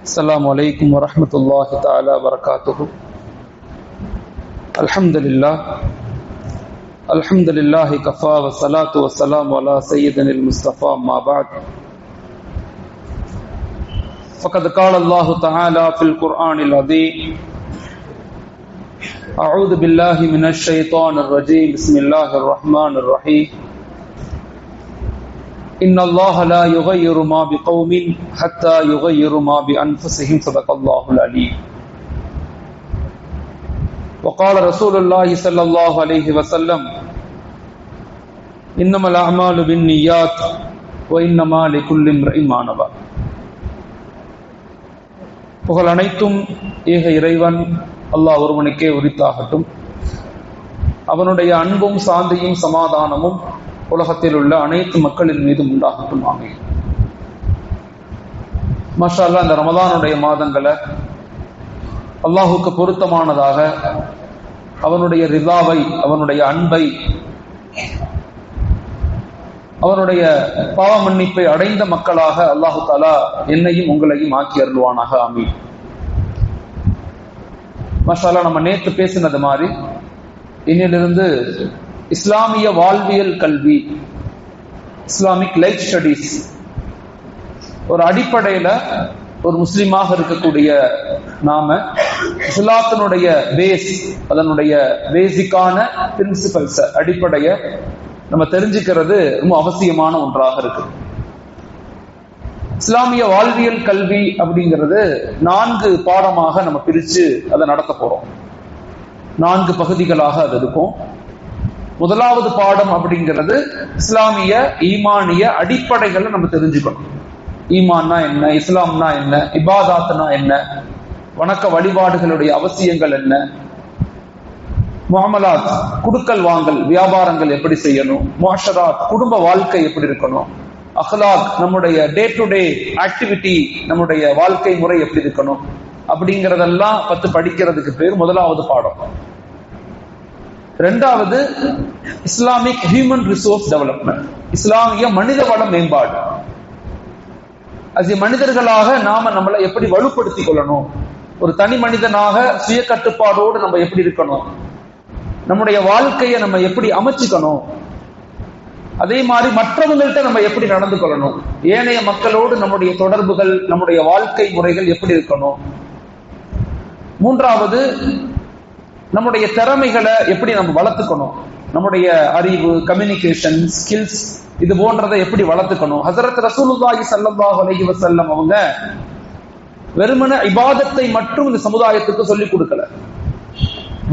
السلام عليكم ورحمة الله تعالى وبركاته. الحمد لله كفى والصلاة والسلام على سيدنا المصطفى ما بعد. فقد قال الله تعالى في القرآن العظيم: أعوذ بالله من الشيطان الرجيم. بسم الله الرحمن الرحيم. إن الله لا يغير ما بقوم حتى يغيروا ما بأنفسهم. صدق الله العليم. وقال رسول الله صلى الله عليه وسلم: إنما الأعمال بالنيات وإنما لكل امرئ ما نوى. புகழ் அனைத்தும் ஏக இறைவன் அல்லாஹ் ஒருவனுக்கே உரித்தாகட்டும். அவனுடைய அன்பும் சாந்தியும் சமாதானமும் உலகத்தில் உள்ள அனைத்து மக்களின் மீதும் உண்டாகட்டும். ஆமீன். மாஷா அல்லாஹ், இந்த ரமதானுடைய மாதங்களை அல்லாஹுக்கு பொருத்தமானதாக, அவனுடைய ரிதாவை, அவனுடைய அன்பை, அவனுடைய பாவ மன்னிப்பை அடைந்த மக்களாக அல்லாஹு தாலா என்னையும் உங்களையும் ஆக்கி அருள்வானாக. ஆமீன். மாஷா அல்லாஹ், நம்ம நேற்று பேசினது மாதிரி இன்னிலிருந்து இஸ்லாமிய வாழ்வியல் கல்வி, இஸ்லாமிக் லைஃப் ஸ்டடீஸ், ஒரு அடிப்படையில ஒரு முஸ்லிமாக இருக்கக்கூடிய நாம இஸ்லாத்தினுடைய பேஸ், அதனுடைய பேசிக்கான பிரின்சிபல்ஸ், அடிப்படைய நம்ம தெரிஞ்சுக்கிறது ரொம்ப அவசியமான ஒன்றாக இருக்கு. இஸ்லாமிய வாழ்வியல் கல்வி அப்படிங்கிறது 4 பாடமாக நம்ம பிரிச்சு அதை நடத்த போறோம். 4 பகுதிகளாக அது இருக்கும். முதலாவது பாடம் அப்படிங்கிறது இஸ்லாமிய ஈமானிய அடிப்படைகளை நம்ம தெரிஞ்சுக்கணும். ஈமான்னா என்ன, இஸ்லாம்னா என்ன, இபாதாத்னா என்ன, வணக்க வழிபாடுகளுடைய அவசியங்கள் என்ன, முஅமலாத் குடுக்கல் வாங்கல் வியாபாரங்கள் எப்படி செய்யணும், முஅஷராத் குடும்ப வாழ்க்கை எப்படி இருக்கணும், அஹ்லாக் நம்முடைய டே டு டே ஆக்டிவிட்டி, நம்முடைய வாழ்க்கை முறை எப்படி இருக்கணும், அப்படிங்கிறதெல்லாம் படிக்கிறதுக்கு பேர் முதலாவது பாடம். ரெண்டாவது இஸ்லாமிக் ஹியூமன் ரிசோர்ஸ் டெவலப்மெண்ட், இஸ்லாமிய மனித வள மேம்பாடு. அது மனிதர்களாக நாம நம்மளை எப்படி வலுப்படுத்திக் கொள்ளணும், ஒரு தனி மனிதனாக சுய கட்டுப்பாடோடு நம்ம எப்படி இருக்கணும், நம்முடைய வாழ்க்கையை நம்ம எப்படி அமைச்சுக்கணும், அதே மாதிரி மற்றவங்கள்ட்ட நம்ம எப்படி நடந்து கொள்ளணும், ஏனைய மக்களோடு நம்முடைய தொடர்புகள், நம்முடைய வாழ்க்கை முறைகள் எப்படி இருக்கணும். மூன்றாவது நம்முடைய திறமைகளை எப்படி நம்ம வளர்த்துக்கணும், நம்முடைய அறிவு, கம்யூனிகேஷன் ஸ்கில்ஸ், இது போன்றதை எப்படி வளர்த்துக்கணும். ஹஸரத் ரசூலுல்லாஹி ஸல்லல்லாஹு அலைஹி வஸல்லம் அவங்க வெறுமன இபாதத்தை மட்டும் இந்த சமுதாயத்துக்கு சொல்லிக் கொடுக்கல.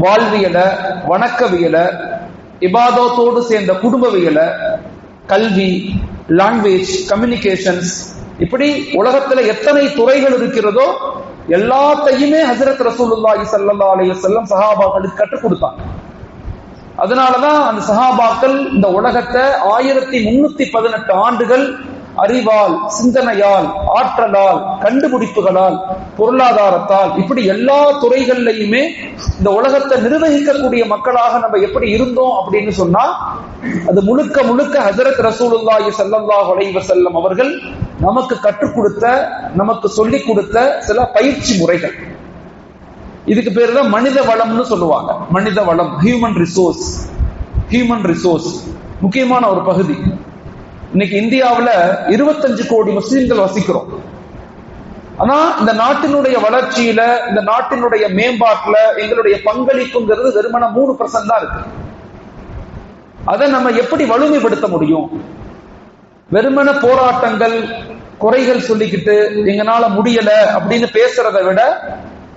வாழ்வியல, வணக்கவியல, இபாதத்தோடு சேர்ந்த குடும்பவியல, கல்வி, லாங்குவேஜ், கம்யூனிகேஷன்ஸ், இப்படி உலகத்துல எத்தனை துறைகள் இருக்கிறதோ எல்லாத்தையுமே ஹஸரத் ரசூலுல்லாஹி ஸல்லல்லாஹு அலைஹி வஸல்லம் சஹாபாக்களுக்கு கற்றுக் கொடுத்தாங்க. அதனாலதான் அந்த சஹாபாக்கள் இந்த உலகத்தை 1318 ஆண்டுகள் அறிவால், சிந்தனையால், ஆற்றலால், கண்டுபிடிப்புகளால், பொருளாதாரத்தால், இப்படி எல்லா துறைகள்லையுமே இந்த உலகத்தை நிர்வகிக்கக்கூடிய மக்களாக நம்ம எப்படி இருந்தோம் அப்படின்னு சொன்னா, அது முழுக்க முழுக்க ஹஸரத் ரசூலுல்லாஹி ஸல்லல்லாஹு அலைஹி வஸல்லம் அவர்கள் நமக்கு கற்றுக் கொடுத்த, நமக்கு சொல்லிக் கொடுத்த சில பயிற்சி முறைகள். இதுக்கு பேரு தான் மனித வளம்னு சொல்லுவாங்க. மனித வளம், ஹியூமன் ரிசோர்ஸ். ஹியூமன் ரிசோர்ஸ் முக்கியமான ஒரு பகுதி. இன்னைக்கு இந்தியாவில் 25 கோடி முஸ்லிம்கள் வசிக்கிறோம். ஆனா இந்த நாட்டினுடைய வளர்ச்சியில, இந்த நாட்டினுடைய மேம்பாட்டுல எங்களுடைய பங்களிப்புங்கிறது வெறுமன 3% தான் இருக்கு. அதை நம்ம எப்படி வலிமைப்படுத்த முடியும்? வெறுமன போராட்டங்கள், குறைகள் சொல்லிக்கிட்டு எங்களால முடியல அப்படின்னு பேசுறதை விட,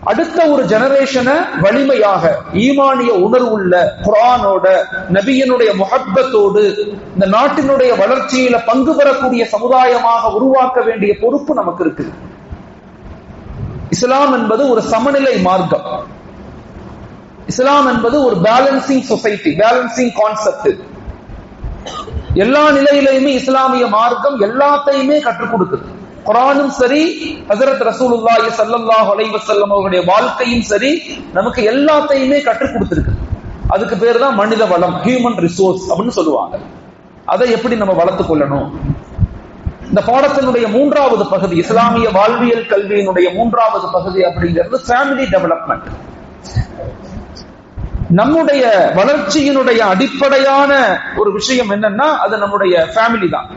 அடுத்த ஒரு ஜெனரேஷனை வலிமையாக, ஈமானிய உணர்வுள்ள, குர்ஆனோட, நபியினுடைய முஹப்பத்தோடு இந்த நாட்டினுடைய வளர்ச்சியில பங்கு பெறக்கூடிய சமுதாயமாக உருவாக்க வேண்டிய பொறுப்பு நமக்கு இருக்கு. இஸ்லாம் என்பது ஒரு சமநிலை மார்க்கம். இஸ்லாம் என்பது ஒரு பேலன்சிங் சொசைட்டி, பேலன்சிங் கான்செப்ட். எல்லா நிலையிலையுமே இஸ்லாமிய மார்க்கம் எல்லாத்தையுமே கற்றுக் கொடுக்குது. குர்ஆனும் சரி, ஹஸரத் ரசூலுல்லாஹி ஸல்லல்லாஹு அலைஹி வஸல்லம் அவருடைய வாழ்க்கையும் சரி, நமக்கு எல்லாத்தையுமே கற்றுக் கொடுத்திருக்கு. அதுக்கு பேர் தான் மனித வளம், ஹியூமன் ரிசோர்ஸ் அப்படின்னு சொல்லுவாங்க. அதை எப்படி நம்ம வளர்த்துக் கொள்ளணும்? இந்த பாடத்தினுடைய 3வது பகுதி, இஸ்லாமிய வாழ்வியல் கல்வியினுடைய 3வது பகுதி அப்படிங்கிறது ஃபேமிலி டெவலப்மெண்ட். நம்முடைய வளர்ச்சியினுடைய அடிப்படையான ஒரு விஷயம் என்னன்னா அது நம்முடைய ஃபேமிலி தான்.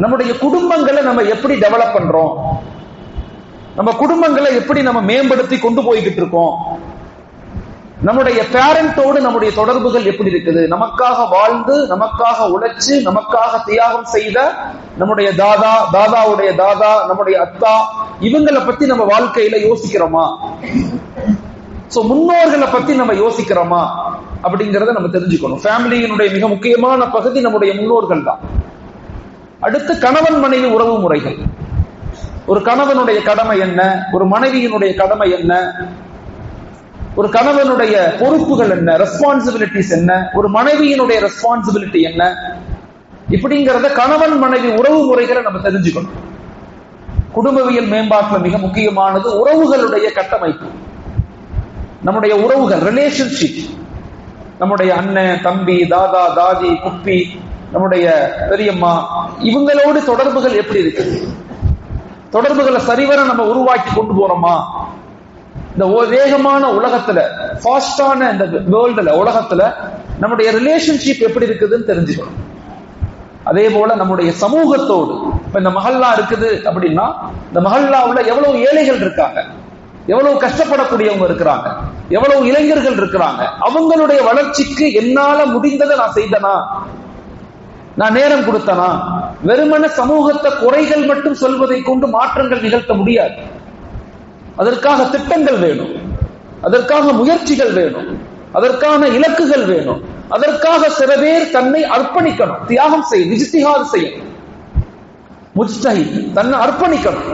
நம்முடைய குடும்பங்களை நம்ம எப்படி டெவலப் பண்றோம், நம்ம குடும்பங்களை எப்படி நம்ம மேம்படுத்தி கொண்டு போய்கிட்டு இருக்கோம், நம்முடைய பேரண்டோடு நம்முடைய தொடர்புகள் எப்படி இருக்குது, நமக்காக வாழ்ந்து நமக்காக உழைச்சு நமக்காக தியாகம் செய்த நம்முடைய தாதா, தாதாவுடைய தாதா, நம்முடைய அத்தா, இவங்களை பத்தி நம்ம வாழ்க்கையில யோசிக்கிறோமா? சோ முன்னோர்களை பத்தி நம்ம யோசிக்கிறோமா அப்படிங்கறத நம்ம தெரிஞ்சுக்கணும். ஃபேமிலியினுடைய மிக முக்கியமான பகுதி நம்முடைய முன்னோர்கள் தான். அடுத்து கணவன் மனைவி உறவு முறைகள். ஒரு கணவனுடைய கடமை என்ன, ஒரு மனைவியினுடைய கடமை என்ன, ஒரு கணவனுடைய பொறுப்புகள் என்ன, ரெஸ்பான்சிபிலிட்டிஸ் என்ன, ஒரு மனைவியினுடைய ரெஸ்பான்சிபிலிட்டி என்ன, இப்படிங்கிறத கணவன் மனைவி உறவு முறைகளை நம்ம தெரிஞ்சுக்கணும். குடும்பவியல் மேம்பாட்டில் மிக முக்கியமானது உறவுகளுடைய கட்டமைப்பு. நம்முடைய உறவுகள், ரிலேஷன்ஷிப், நம்முடைய அண்ணன் தம்பி, தாதா தாதி, குப்பி, நம்முடைய பெரியம்மா, இவங்களோடு தொடர்புகள் எப்படி இருக்கு, தொடர்புகளை சரிவர நம்ம உருவாக்கி கொண்டு போறோமா? இந்த வேகமான உலகத்துல, ஃபாஸ்டான இந்த வேர்ல்டுல, உலகத்துல நம்முடைய ரிலேஷன்ஷிப் எப்படி இருக்குதுன்னு தெரிஞ்சுக்கணும். அதே போல நம்முடைய சமூகத்தோடு, இப்ப இந்த மஹல்லா இருக்குது அப்படின்னா இந்த மஹல்லாவுல எவ்வளவு ஏழைகள் இருக்காங்க, எவ்வளவு கஷ்டப்படக்கூடியவங்க இருக்கிறாங்க, எவ்வளவு இளைஞர்கள் இருக்கிறாங்க, அவங்களுடைய வளர்ச்சிக்கு என்னால முடிந்ததை நான் செய்தனா, நான் நேரம் கொடுத்தனா? வெறுமன சமூகத்தை குறைகள் மட்டும் சொல்வதை கொண்டு மாற்றங்கள் நிகழ்த்த முடியாது. அதற்காக திட்டங்கள் வேணும், அதற்காக முயற்சிகள் வேணும், அதற்கான இலக்குகள் வேணும், அதற்காக சில பேர் தன்னை அர்ப்பணிக்கணும், தியாகம் செய்யும், இஜ்திஹாத் செய்யணும், முஜ்தஹித், தன்னை அர்ப்பணிக்கணும்.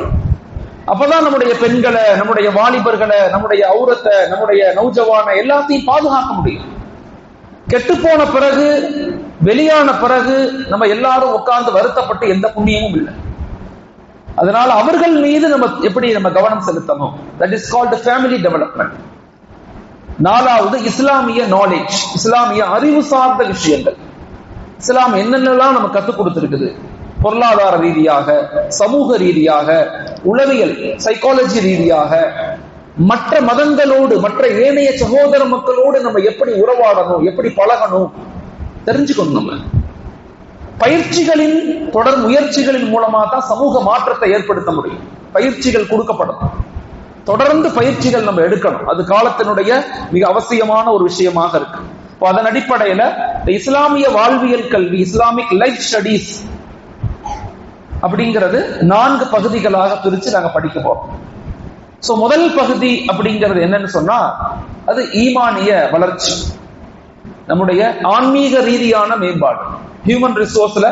அப்பதான் நம்முடைய பெண்களை, நம்முடைய வாலிபர்களை, நம்முடைய ஔரத்தை, நம்முடைய நௌஜவான எல்லாத்தையும் பாதுகாக்க முடியும். கெட்டுப்போன பிறகு, வெளியான பிறகு நம்ம எல்லாரும் உட்கார்ந்து வருத்தப்பட்டு எந்த புண்ணியமும் இல்லை. அதனால அவர்கள் மீது நம்ம எப்படி நம்ம கவனம் செலுத்தணும். That is called family development. 4வது இஸ்லாமிய நாலேஜ், இஸ்லாமிய அறிவு சார்ந்த விஷயங்கள். இஸ்லாம் என்னென்னலாம் நம்ம கற்றுக் கொடுத்திருக்குது, பொருளாதார ரீதியாக, சமூக ரீதியாக, உளவியல் சைக்காலஜி ரீதியாக, மற்ற மதங்களோடு, மற்ற ஏனைய சகோதர மக்களோடு நம்ம எப்படி உறவாடணும், எப்படி பழகணும் தெரிஞ்சுக்கணும். நம்ம பயிற்சிகளின் தொடர் முயற்சிகளின் மூலமா தான் சமூக மாற்றத்தை ஏற்படுத்த முடியும். பயிற்சிகள் கொடுக்கப்படும், தொடர்ந்து பயிற்சிகள் நம்ம எடுக்கணும். அது காலத்தினுடைய மிக அவசியமான ஒரு விஷயமாக இருக்கு. அதன் அடிப்படையில இஸ்லாமிய வாழ்வியல் கல்வி, இஸ்லாமிக் லைஃப் ஸ்டடீஸ் அப்படிங்கிறது 4 பகுதிகளாக பிரிச்சு நாங்க படிக்க போறோம். சோ முதல் பகுதி அப்படிங்கிறது என்னன்னு சொன்னா அது ஈமானிய வளர்ச்சி, நம்முடைய ஆன்மீக ரீதியான மேம்பாடு. ஹியூமன் ரிசோர்ஸ்ல,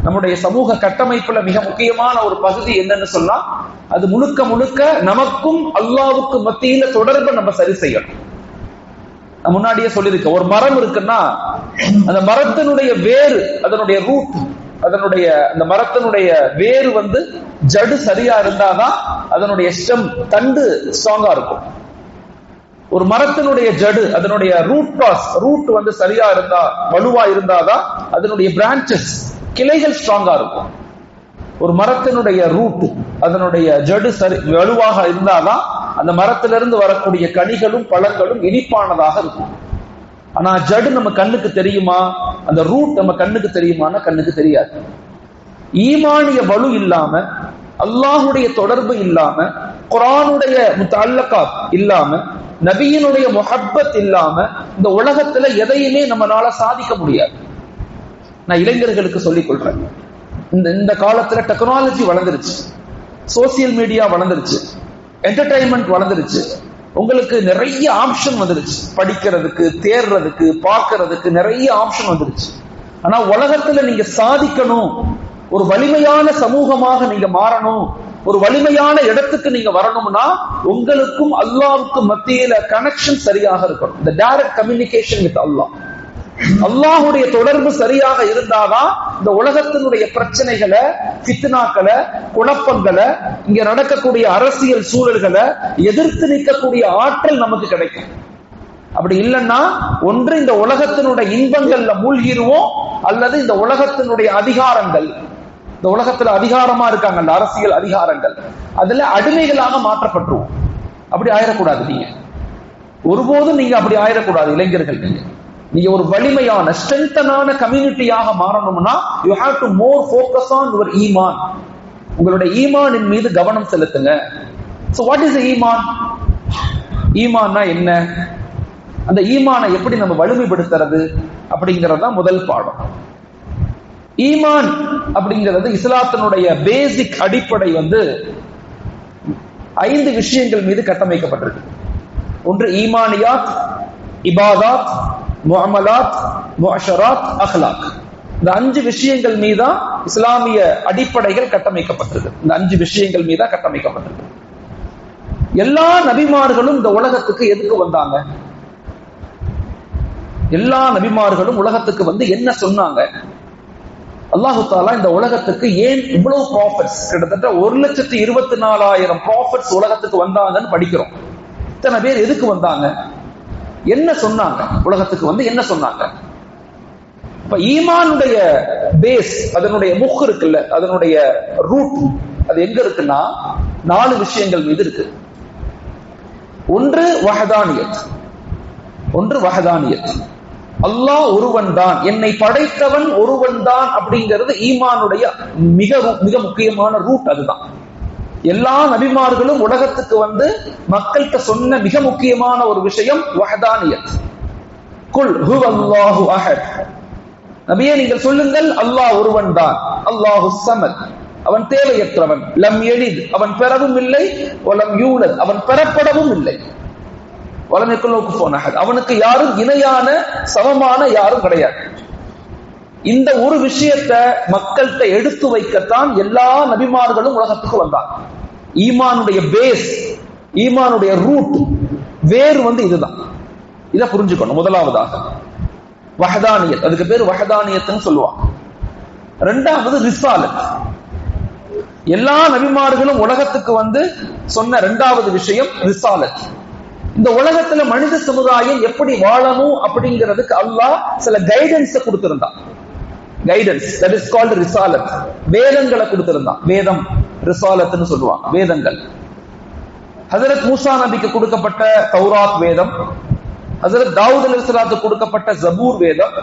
நம்முடைய சமூக கட்டமைப்புல மிக முக்கியமான ஒரு பகுதி என்னன்னு சொன்னா அது முழுக்க முழுக்க நமக்கும் அல்லாஹ்வுக்கும் மத்தியில தொடர்பை நம்ம சரி செய்யணும். நான் முன்னாடியே சொல்லியிருக்கேன், ஒரு மரம் இருக்குன்னா அந்த மரத்தினுடைய வேறு, அதனுடைய ரூட், அதனுடைய அந்த மரத்தினுடைய வேறு ஜடு சரியா இருந்தாதான் அதனுடைய ஸ்டெம், தண்டு ஸ்ட்ராங்கா இருக்கும். ஒரு மரத்தினுடைய ஜடு, அதனுடைய ரூட் சரியா இருந்தா, வலுவா இருந்தாதான் அதனுடைய பிரான்சஸ், கிளைகள் ஸ்ட்ராங்கா இருக்கும். ஒரு மரத்தினுடைய ரூட், அதனுடைய ஜடு சரி வலுவாக இருந்தாதான் அந்த மரத்திலிருந்து வரக்கூடிய கனிகளும் பழங்களும் இனிப்பானதாக இருக்கும். ஆனா ஜடு நம்ம கண்ணுக்கு தெரியுமா, அந்த ரூட் நம்ம கண்ணுக்கு தெரியுமானா கண்ணுக்கு தெரியாது. ஈமானிய வலு இல்லாம, அல்லாஹுடைய தொடர்பு இல்லாம, குர்ஆனுடைய முத்தஅல்லகாத் இல்லாம, நபியினுடைய முஹப்பத் இல்லாம இந்த உலகத்துல எதையுமே நம்மளால சாதிக்க முடியாது. நான் இளைஞர்களுக்கு சொல்லிக் கொள்றேன், இந்த காலத்துல டெக்னாலஜி வளர்ந்துருச்சு, சோசியல் மீடியா வளர்ந்துருச்சு, என்டர்டைன்மெண்ட் வளர்ந்துருச்சு, உங்களுக்கு நிறைய ஆப்ஷன் வந்துருச்சு, படிக்கிறதுக்கு, தேர்றதுக்கு, பார்க்கறதுக்கு நிறைய ஆப்ஷன் வந்துருச்சு. ஆனா உலகத்துல நீங்க சாதிக்கணும், ஒரு வலிமையான சமூகமாக நீங்க மாறணும், ஒரு வலிமையான இடத்துக்கு நீங்க வரணும்னா உங்களுக்கும் அல்லாஹ்வுக்கும் மத்தியில கனெக்ஷன் சரியாக இருக்கணும். இந்த டைரக்ட் கம்யூனிகேஷன் வித் அல்லாஹ், அல்லாஹுடைய தொடர்பு சரியாக இருந்தாதான் இந்த உலகத்தினுடைய பிரச்சனைகளை, ஃபித்னாக்களை, குழப்பங்களை, இங்க நடக்கக்கூடிய அரசியல் சூழல்களை எதிர்த்து நிற்கக்கூடிய ஆற்றல் நமக்கு கிடைக்கும். அப்படி இல்லைன்னா ஒன்று இந்த உலகத்தினுடைய இன்பங்கள்ல மூழ்கிடுவோம், அல்லது இந்த உலகத்தினுடைய அதிகாரங்கள், இந்த உலகத்துல அதிகாரமா இருக்காங்க, அந்த அரசியல் அதிகாரங்கள், அதுல அடிமைகளாக மாற்றப்பட்டுருவோம். அப்படி ஆயிடக்கூடாது. நீங்க ஒருபோதும் நீங்க அப்படி ஆயிடக்கூடாது. இளைஞர்கள், நீங்க ஒரு வலிமையான ஸ்ட்ரென்தனான கம்யூனிட்டியாக மாறணும்னா you have to more focus on your ஈமான். உங்களுடைய ஈமானின் மீது கவனம் செலுத்துங்க. So what is the ஈமான்? ஈமான்னா என்ன? அந்த ஈமானை எப்படி நம்ம வலிமைப்படுத்துறது அப்படிங்கறதுதான் முதல் பாடம். ஈமான் அப்படிங்கிறது இஸ்லாத்தினுடைய பேசிக் அடிப்படை 5 விஷயங்கள் மீது கட்டமைக்கப்பட்டிருக்கு. ஒன்று ஈமானியாத், இபாதாத், முஅமலாத், முஅஷராத், அஹ்லாக். இந்த 5 விஷயங்கள் மீதா இஸ்லாமிய அடிப்படைகள் கட்டமைக்கப்பட்டிருக்கு. இந்த 5 விஷயங்கள் மீதா கட்டமைக்கப்பட்டிருக்கு. எல்லா நபிமார்களும் இந்த உலகத்துக்கு எதுக்கு வந்தாங்க? எல்லா நபிமார்களும் உலகத்துக்கு என்ன சொன்னாங்க? அல்லாஹு தஆலா இந்த உலகத்துக்கு ஏன் இவ்வளவு ப்ராஃபட்ஸ், கிட்டத்தட்ட 1,24,000 ப்ராஃபட்ஸ் உலகத்துக்கு வந்தாங்கன்னு படிக்கிறோம். இத்தனை பேர் எதுக்கு வந்தாங்க? என்ன சொன்னாங்க? உலகத்துக்கு என்ன சொன்னாங்க? இப்ப ஈமானுடைய பேஸ், அதனுடைய முக் இருக்குல்ல, அதனுடைய ரூட் அது எங்க இருக்குன்னா 4 விஷயங்கள் மீது இருக்கு. ஒன்று வஹதானியத், அல்லாஹ் ஒருவன் தான், என்னை படைத்தவன் ஒருவன் தான் அப்படிங்கிறது ஈமானுடைய மிக மிக முக்கியமான ரூட். அதுதான் எல்லா நபிமார்களும் உலகத்துக்கு மக்கள்கிட்ட சொன்ன மிக முக்கியமான ஒரு விஷயம் வஹதானியத். குல் ஹுவல்லாஹு அஹத், நபியே நீங்கள் சொல்லுங்கள் அல்லாஹ் ஒருவன் தான், அல்லாஹு ஸமத், அவன் தேவையற்றவன், லம் யலித், அவன் பெறவும் இல்லை, வலம் யூலத், அவன் பெறப்படவும் இல்லை, வலம் யகுல் லஹு குஃபுவன் அஹத், அவனுக்கு யாரும் இணையான சமமான யாரும் கிடையாது. இந்த ஒரு விஷயத்தை மக்கள்கிட்ட எடுத்து வைக்கத்தான் எல்லா நபிமார்களும் உலகத்துக்கு வந்தாங்க. ஈமானுடைய பேஸ், ஈமானுடைய ரூட், வேறு இதுதான். இதை புரிஞ்சுக்கணும். முதலாவதாக வஹதானியத், அதுக்கு பேர் வஹதானியத்னு சொல்லுவாங்க. இரண்டாவது ரிசாலத். எல்லா நபிமார்களும் உலகத்துக்கு சொன்ன இரண்டாவது விஷயம் ரிசாலத். இந்த உலகத்துல மனித சமுதாயம் எப்படி வாழணும் அப்படிங்கிறதுக்கு அல்லாஹ் சில கைடன்ஸ் கொடுத்திருந்தான். கைடன்ஸ், தட் இஸ் கால்ட் ரிசாலத். வேதங்களை கொடுத்திருந்தான். வேதம் ரிசாலத்னு சொல்லுவாங்க, வேதங்கள். ஹஜரத் மூசா நபிக்கு கொடுக்கப்பட்ட தௌராத் வேதம், ஹஜரத் தாவூத் அலைஹிஸ்ஸலாத்துக்கு கொடுக்கப்பட்ட ஜபூர் வேதம்,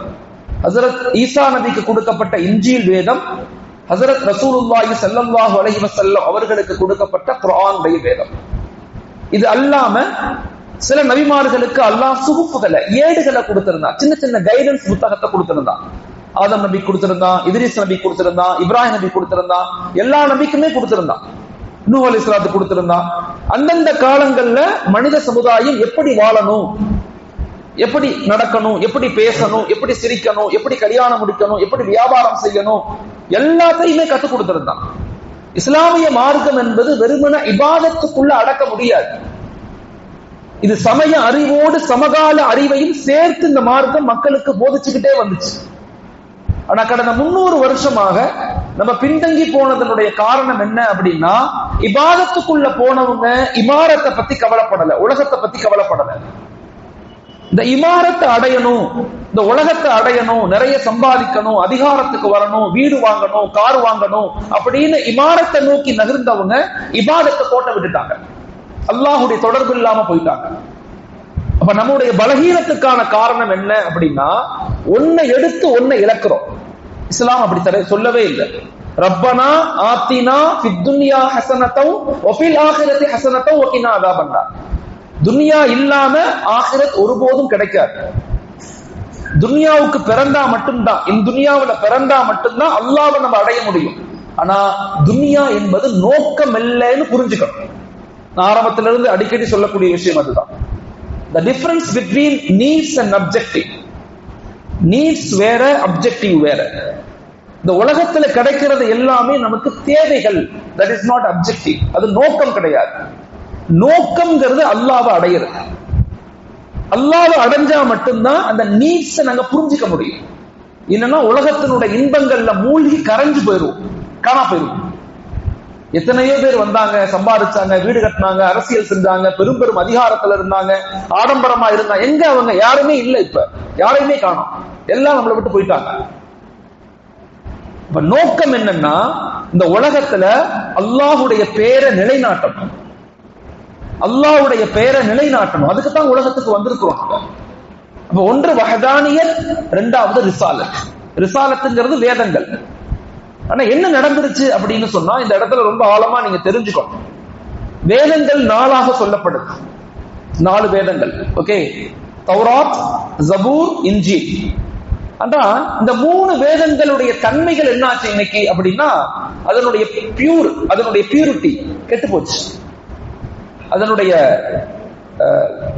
ஹஜரத் ஈசா நபிக்கு கொடுக்கப்பட்ட இன்ஜீல் வேதம், ஹஜரத் ரசூலுல்லாஹி ஸல்லல்லாஹு அலைஹி வஸல்லம் அவர்களுக்கு கொடுக்கப்பட்ட குர்ஆனுடைய வேதம். இது அல்லாம சில நபிமார்களுக்கு அல்லாஹ் சுகுப்புகளை, ஏடுகளை கொடுத்திருந்தான். சின்ன சின்ன கைடன்ஸ் புத்தகத்தை கொடுத்திருந்தான். ஆதம் நபி கொடுத்திருந்தான், இத்ரீஸ் நபி கொடுத்திருந்தான், இப்ராஹிம் நபி கொடுத்திருந்தான், எல்லா நபிக்குமே கொடுத்திருந்தான். நூஹ் அலைஹிஸ்ஸலாத்து கொடுத்திருந்தான். அந்தந்த காலங்கள்ல மனித சமுதாயம் எப்படி வாழணும், எப்படி நடக்கணும், எப்படி பேசணும், எப்படி சிரிக்கணும், எப்படி கல்யாணம் முடிக்கணும், எப்படி வியாபாரம் செய்யணும், எல்லாத்தையுமே கற்றுக் கொடுத்திருந்தான். இஸ்லாமிய மார்க்கம் என்பது வெறுமன இபாதத்துக்குள்ள அடக்க முடியாது. இது சமய அறிவோடு சமகால அறிவையும் சேர்த்து இந்த மார்க்கம் மக்களுக்கு போதிச்சுக்கிட்டே வந்துச்சு. ஆனா கடந்த 300 வருஷமாக நம்ம பின்தங்கி போனதனுடைய காரணம் என்ன அப்படின்னா, இபாதத்துக்குள்ள போனவங்க இமாரத்தை பத்தி கவலைப்படல, உலகத்தை பத்தி கவலைப்படல. இந்த இமாரத்தை அடையணும், இந்த உலகத்தை அடையணும், நிறைய சம்பாதிக்கணும், அதிகாரத்துக்கு வரணும், வீடு வாங்கணும், கார் வாங்கணும் அப்படின்னு இமாரத்தை நோக்கி நகர்ந்தவங்க இபாதத்தை கோட்டை விட்டுட்டாங்க. அல்லாஹுடைய தொடர்பு இல்லாம போயிட்டாங்க. அப்ப நம்முடைய பலகீனத்துக்கான காரணம் என்ன அப்படின்னா, ஒன்னை எடுத்து ஒன்னை இழக்கிறோம். இஸ்லாம் அப்படி சொல்லவே இல்லை. ரப்பனா ஆத்தினா ஃபித் துன்யா ஹஸனத்தன் வ ஃபில் ஆখিরাতি ஹஸனத்தன் வ கினா அஸாபன்னார். துன்யா இல்லாம ஆখিরাத் ஒருபோதும் கிடைக்காது. துன்யாவுக்கு பிறந்தா மட்டும்தான், இந்த துன்யாவுல பிறந்தா மட்டும்தான் அல்லாஹ்வை நம்ம அடைய முடியும். ஆனா துன்யா என்பது நோக்கம் இல்லைன்னு புரிஞ்சுக்கணும். நான் ஆரம்பத்திலிருந்து அடிக்கடி சொல்லக்கூடிய விஷயம் அதுதான். The difference between needs and objective. Needs வேற, objective வேற. இந்த உலகத்துல கிடைக்கிறது எல்லாமே நமக்கு தேவைகள். That is not objective. அது நோக்கம் கிடையாது. நோக்கம்ங்கிறது அல்லாஹ்வை அடையிறது. அல்லாஹ்வை அடைஞ்சா மட்டும்தான் அந்த நீட்ஸை நாங்க புரிஞ்சுக்க முடியும். இல்லைன்னா உலகத்தினுடைய இன்பங்கள்ல மூழ்கி கரைஞ்சு போயிடும், காணா போயிடும். எத்தனையோ பேர் வந்தாங்க, சம்பாதிச்சாங்க, வீடு கட்டினாங்க, அரசியல் செஞ்சாங்க, பெரும் பெரும் அதிகாரத்துல இருந்தாங்க, ஆடம்பரமா இருந்தாங்க. எங்க அவங்க? யாருமே இல்லை. இப்ப யாரையுமே காணோம். எல்லாம் நம்மளை விட்டு போயிட்டாங்க. இப்ப நோக்கம் என்னன்னா, இந்த உலகத்துல அல்லாஹுடைய பேரை நிலைநாட்டணும், அல்லாஹுடைய பேரை நிலைநாட்டணும். அதுக்குத்தான் உலகத்துக்கு வந்திருக்கிறோம். அப்ப ஒன்று வஹதானியத், இரண்டாவது ரிசாலத். ரிசாலத்துங்கிறது வேதங்கள். ஆனா என்ன நடந்துருச்சு அப்படின்னு சொன்னா, இந்த இடத்துல ரொம்ப ஆழமா நீங்க தெரிஞ்சுக்கணும். வேதங்கள் 4ஆக சொல்லப்படுது, 4 வேதங்கள். ஓகே, தௌராத், ஜபூர், இன்ஜீல். ஆனா இந்த 3 வேதங்களுடைய தன்மைகள் என்னாச்சு இன்னைக்கு அப்படின்னா, அதனுடைய பியூரிட்டி கெட்டு போச்சு. அதனுடைய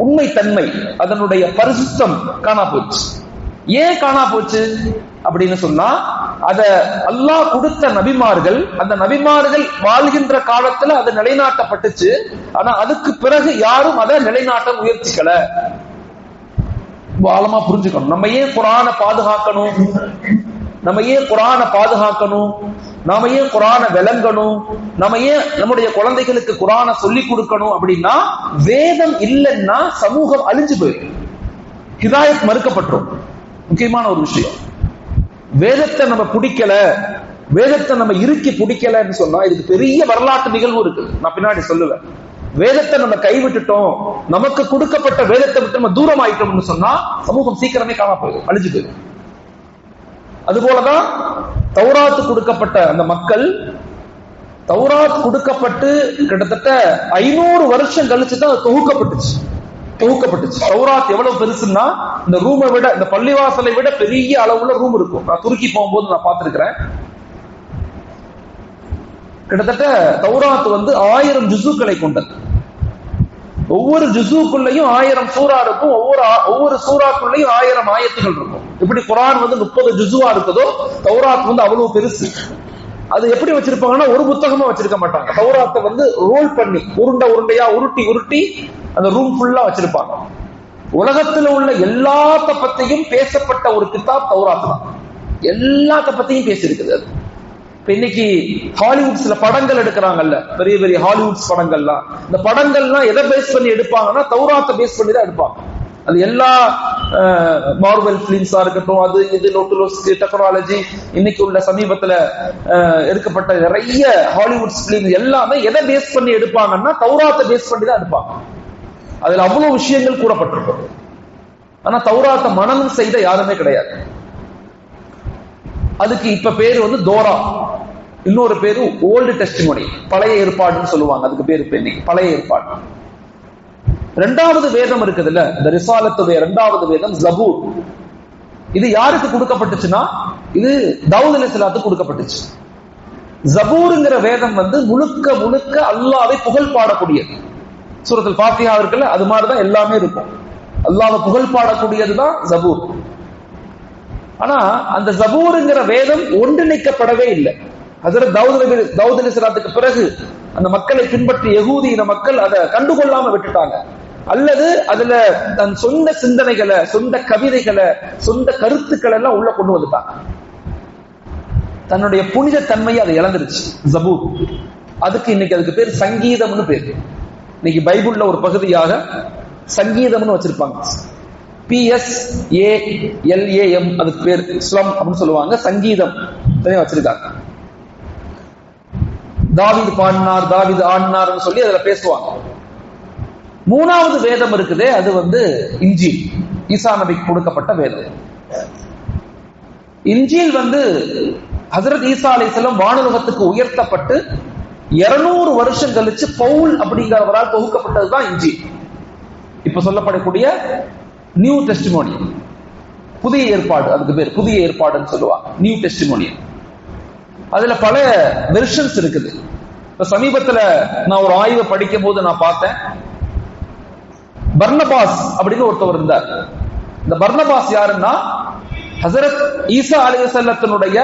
உண்மை தன்மை, அதனுடைய பரிசுத்தம் காணா போச்சு. ஏன் காணா போச்சு அப்படின்னு சொன்னா, அத அல்லாஹ் கொடுத்த நபிமார்கள், அந்த நபிமார்கள் வாழ்கின்ற காலத்துல அது நிலைநாட்டப்பட்டுச்சு. ஆனா அதுக்கு பிறகு யாரும் அதை நிலைநாட்ட முயற்சிக்கல. ஆழமா புரிஞ்சுக்கணும். நம்ம ஏன் குர்ஆனை பாதுகாக்கணும், நாம ஏன் குர்ஆனை விளங்கணும், நாம ஏன் நம்முடைய குழந்தைகளுக்கு குர்ஆனை சொல்லி கொடுக்கணும் அப்படின்னா, வேதம் இல்லைன்னா சமூகம் அழிஞ்சு போயிடும், ஹிதாயத் மறுக்கப்பட்டுரும். முக்கியமான ஒரு விஷயம். வேதத்தை நம்ம பிடிக்கல, வேதத்தை நம்ம இறுக்கி பிடிக்கலன்னு சொன்னா இதுக்கு பெரிய வரலாற்று நிகழ்வு இருக்கு, நான் பின்னாடி சொல்லுவேன். வேதத்தை நம்ம கைவிட்டுட்டோம், நமக்கு கொடுக்கப்பட்ட வேதத்தை விட்டு நம்ம தூரம் ஆயிட்டோம்னு சொன்னா சமூகம் சீக்கிரமே காண போயிடும், அழிஞ்சு போயிடும். அதுபோலதான் தௌராத் கொடுக்கப்பட்ட அந்த மக்கள், தௌராத் கொடுக்கப்பட்டு கிட்டத்தட்ட 500 வருஷம் கழிச்சுதான் தொகுக்கப்பட்டுச்சு. தௌராத் எவ்வளவு பெருசுன்னா, இந்த ரூமை விட, இந்த பள்ளிவாசலை விட பெரிய அளவுல ரூம் இருக்கும். நான் துருக்கி போகும்போது நான் பார்த்திருக்கிறேன். கிட்டத்தட்ட தௌராத் 1000 ஜுசுக்களை கொண்டது. ஒவ்வொரு ஜுசுக்குள்ளேயும் 1000 சூரா இருக்கும், ஒவ்வொரு சூறாக்குள்ளேயும் 1000 ஆயத்துகள் இருக்கும். இப்படி குர்ஆன் 30 ஜுசுவா இருக்குதோ, தௌராத் அவ்வளவு பெருசு. அது எப்படி வச்சிருப்பாங்கன்னா, ஒரு புத்தகமா வச்சிருக்க மாட்டாங்க. தௌராத்தை ரோல் பண்ணி உருண்டையா உருட்டி அந்த ரூம் ஃபுல்லா வச்சிருப்பாங்க. உலகத்துல உள்ள எல்லாத்த பத்தியும் பேசப்பட்ட ஒரு கிதாப் தௌராத் தான். எல்லாத்த பத்தியும் பேசியிருக்குது அது. இப்ப இன்னைக்கு ஹாலிவுட் சில படங்கள் எடுக்கிறாங்கல்ல, பெரிய பெரிய ஹாலிவுட் படங்கள்லாம், இந்த படங்கள்லாம் எதை பேஸ் பண்ணி எடுப்பாங்கன்னா தௌராத்தை பேஸ் பண்ணி தான் எடுப்பாங்க. அது எல்லா மார்வெல் பிலிம்ஸா இருக்கட்டும், அது இது நோட்டுலோஸ்க் டெக்னாலஜி, இன்னைக்கு உள்ள சமீபத்துல எடுக்கப்பட்ட நிறைய ஹாலிவுட் பிலிம் எல்லாமே எதை பேஸ் பண்ணி எடுப்பாங்கன்னா தௌராத்தை பேஸ் பண்ணி தான் எடுப்பாங்க. அதுல அவ்வளவு விஷயங்கள் கூறப்பட்டிருக்கும். ஆனா தௌராத்தை மனனம் செய்த யாருமே கிடையாது. அதுக்கு இப்ப பேரு தோரா, இன்னொரு பேரு ஓல்டு டெஸ்டிமோனி, பழைய ஏற்பாடுன்னு சொல்லுவாங்க. அதுக்கு பேரு இன்னைக்கு பழைய ஏற்பாடு. 2வது வேதம் இருக்குதுல்ல, இந்த ரிசாலத்துடைய 2வது வேதம் ஜபூர். இது யாருக்கு கொடுக்கப்பட்டுச்சுன்னா, இது தாவூத் அலைஹிஸ்ஸலாத்துக்கு கொடுக்கப்பட்டுச்சு. ஜபூருங்கிற வேதம் முழுக்க முழுக்க அல்லாஹ்வை புகழ் பாடக்கூடியது. சூரத்துல் ஃபாத்திஹா இருக்குல்ல, அது மாதிரிதான் எல்லாமே இருக்கும். அல்லாஹ்வை புகழ் பாடக்கூடியதுதான் ஜபூர். ஆனா அந்த ஜபூருங்கிற வேதம் ஒன்றிணைக்கப்படவே இல்லை. ஹஜ்ரத் தாவூத் அலைஹிஸ்ஸலாத்துக்கு பிறகு அந்த மக்களை பின்பற்றி யகூதியின மக்கள் அதை கண்டுகொள்ளாம விட்டுட்டாங்க, அல்லது அதுல தன் சொந்த சிந்தனைகளை, சொந்த கவிதைகளை, சொந்த கருத்துக்களை எல்லாம் உள்ள கொண்டு வந்துட்டாங்க. தன்னுடைய புனித தன்மையை அதை இழந்துருச்சு ஜபூர். அதுக்கு பேர் சங்கீதம்னு பேரு. இன்னைக்கு பைபிள்ல ஒரு பகுதியாக சங்கீதம்னு வச்சிருப்பாங்க. PSALAM, அதுக்கு பேர் ஸ்லம் அப்படின்னு சொல்லுவாங்க. சங்கீதம் வச்சிருக்காங்க. தாவீது பாடினார், தாவீது ஆடினார்னு சொல்லி அதுல பேசுவாங்க. 3வது வேதம் இருக்குதே, அது இன்ஜீல், ஈசா நபிக்கு கொடுக்கப்பட்ட வேதம். இன்ஜீல் ஹஜ்ரத் ஈசா அலைஹிஸ்ஸலாம் வானுலகத்துக்கு உயர்த்தப்பட்டு 200 வருஷம் கழிச்சு பவுல் அப்படிங்கிறவரால் தொகுக்கப்பட்டதுதான் இன்ஜீல். இப்ப சொல்லப்படக்கூடிய நியூ டெஸ்டிமோனி, புதிய ஏற்பாடு. அதுக்கு பேர் புதிய ஏற்பாடுன்னு சொல்லுவாங்க, நியூ டெஸ்டிமோனி. அதுல பல வெர்ஷன்ஸ் இருக்குது. இப்ப சமீபத்துல நான் ஒரு ஆய்வை படிக்கும் போது நான் பார்த்தேன், பர்னபாஸ் அப்படின்னு ஒருத்தவர் இருந்தார். இந்த பர்னபாஸ் யாருன்னா, ஹஜ்ரத் ஈசா அலைஹிஸ்ஸலாத்தினுடைய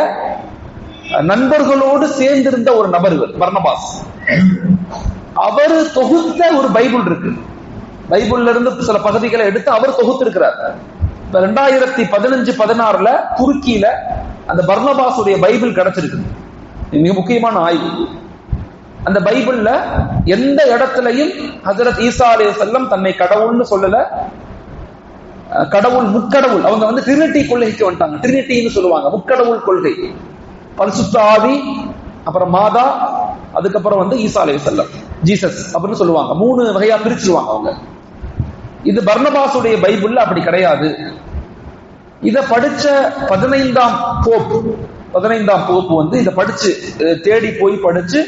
நண்பர்களோடு சேர்ந்திருந்த ஒரு நபர். பர்னபாஸ் அவர் தொகுத்த ஒரு பைபிள் இருக்கு. பைபிள்ல இருந்து சில பகுதிகளை எடுத்து அவர் தொகுத்திருக்கிறார். இப்ப 2015-16 துருக்கியில அந்த பர்னபாஸுடைய பைபிள் கிடைச்சிருக்கு. மிக முக்கியமான ஆய்வு. அந்த பைபிள்ல எந்த இடத்துலையும் ஹஜ்ரத் ஈசா அலைஹிஸ்ஸலாம் தன்னை கடவுள்னு சொல்லல. கடவுள், முக்கடவுள், அவங்க ட்ரினிட்டி கொள்கைக்கு வந்துட்டாங்க. ட்ரினிட்டின்னு சொல்லுவாங்க, முக்கடவுள் கொள்கை. பரிசுத்த ஆவி, அப்புறம் மாதா, அதுக்கப்புறம் ஈசா அலைஹிஸ்ஸலாம், ஜீசஸ் அப்படின்னு சொல்லுவாங்க. 3 வகையா பிரிச்சுருவாங்க அவங்க. இது பர்னபாசுடைய பைபிள்ல அப்படி கிடையாது. இத படிச்ச 15ஆம் போப் இத படிச்சு தேடி போய் படிச்சு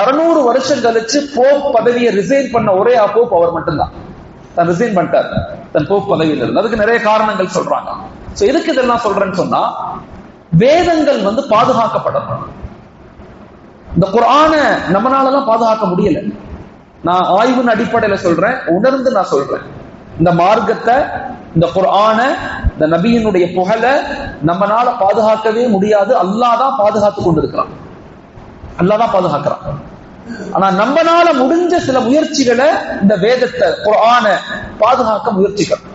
600 வருஷம் கழிச்சு போப் பதவியை ரிசைன் பண்ண ஒரே போப் அவர் மட்டும்தான். தான் ரிசைன் பண்ணிட்டார் தன் போப் பதவியில் இருந்து. அதுக்கு நிறைய காரணங்கள் சொல்றாங்க. எதுக்கு இதெல்லாம் சொல்றேன்னு சொன்னா, வேதங்கள் பாதுகாக்கப்படணும். இந்த குர்ஆனை நம்மளாலலாம் பாதுகாக்க முடியல. நான் ஆய்வின் அடிப்படையில சொல்றேன், உணர்ந்து நான் சொல்றேன். இந்த மார்க்கத்தை, இந்த குர்ஆனை, இந்த நபியினுடைய புகழை நம்மளால பாதுகாக்கவே முடியாது. அல்லாஹ் தான் பாதுகாத்து கொண்டிருக்கிறான், அல்லாஹ் தான் பாதுகாக்கிறான். ஆனா நம்மளால முடிஞ்ச சில முயற்சிகளை இந்த வேதத்தை, குர்ஆனை பாதுகாக்க முயற்சிக்கிறோம்.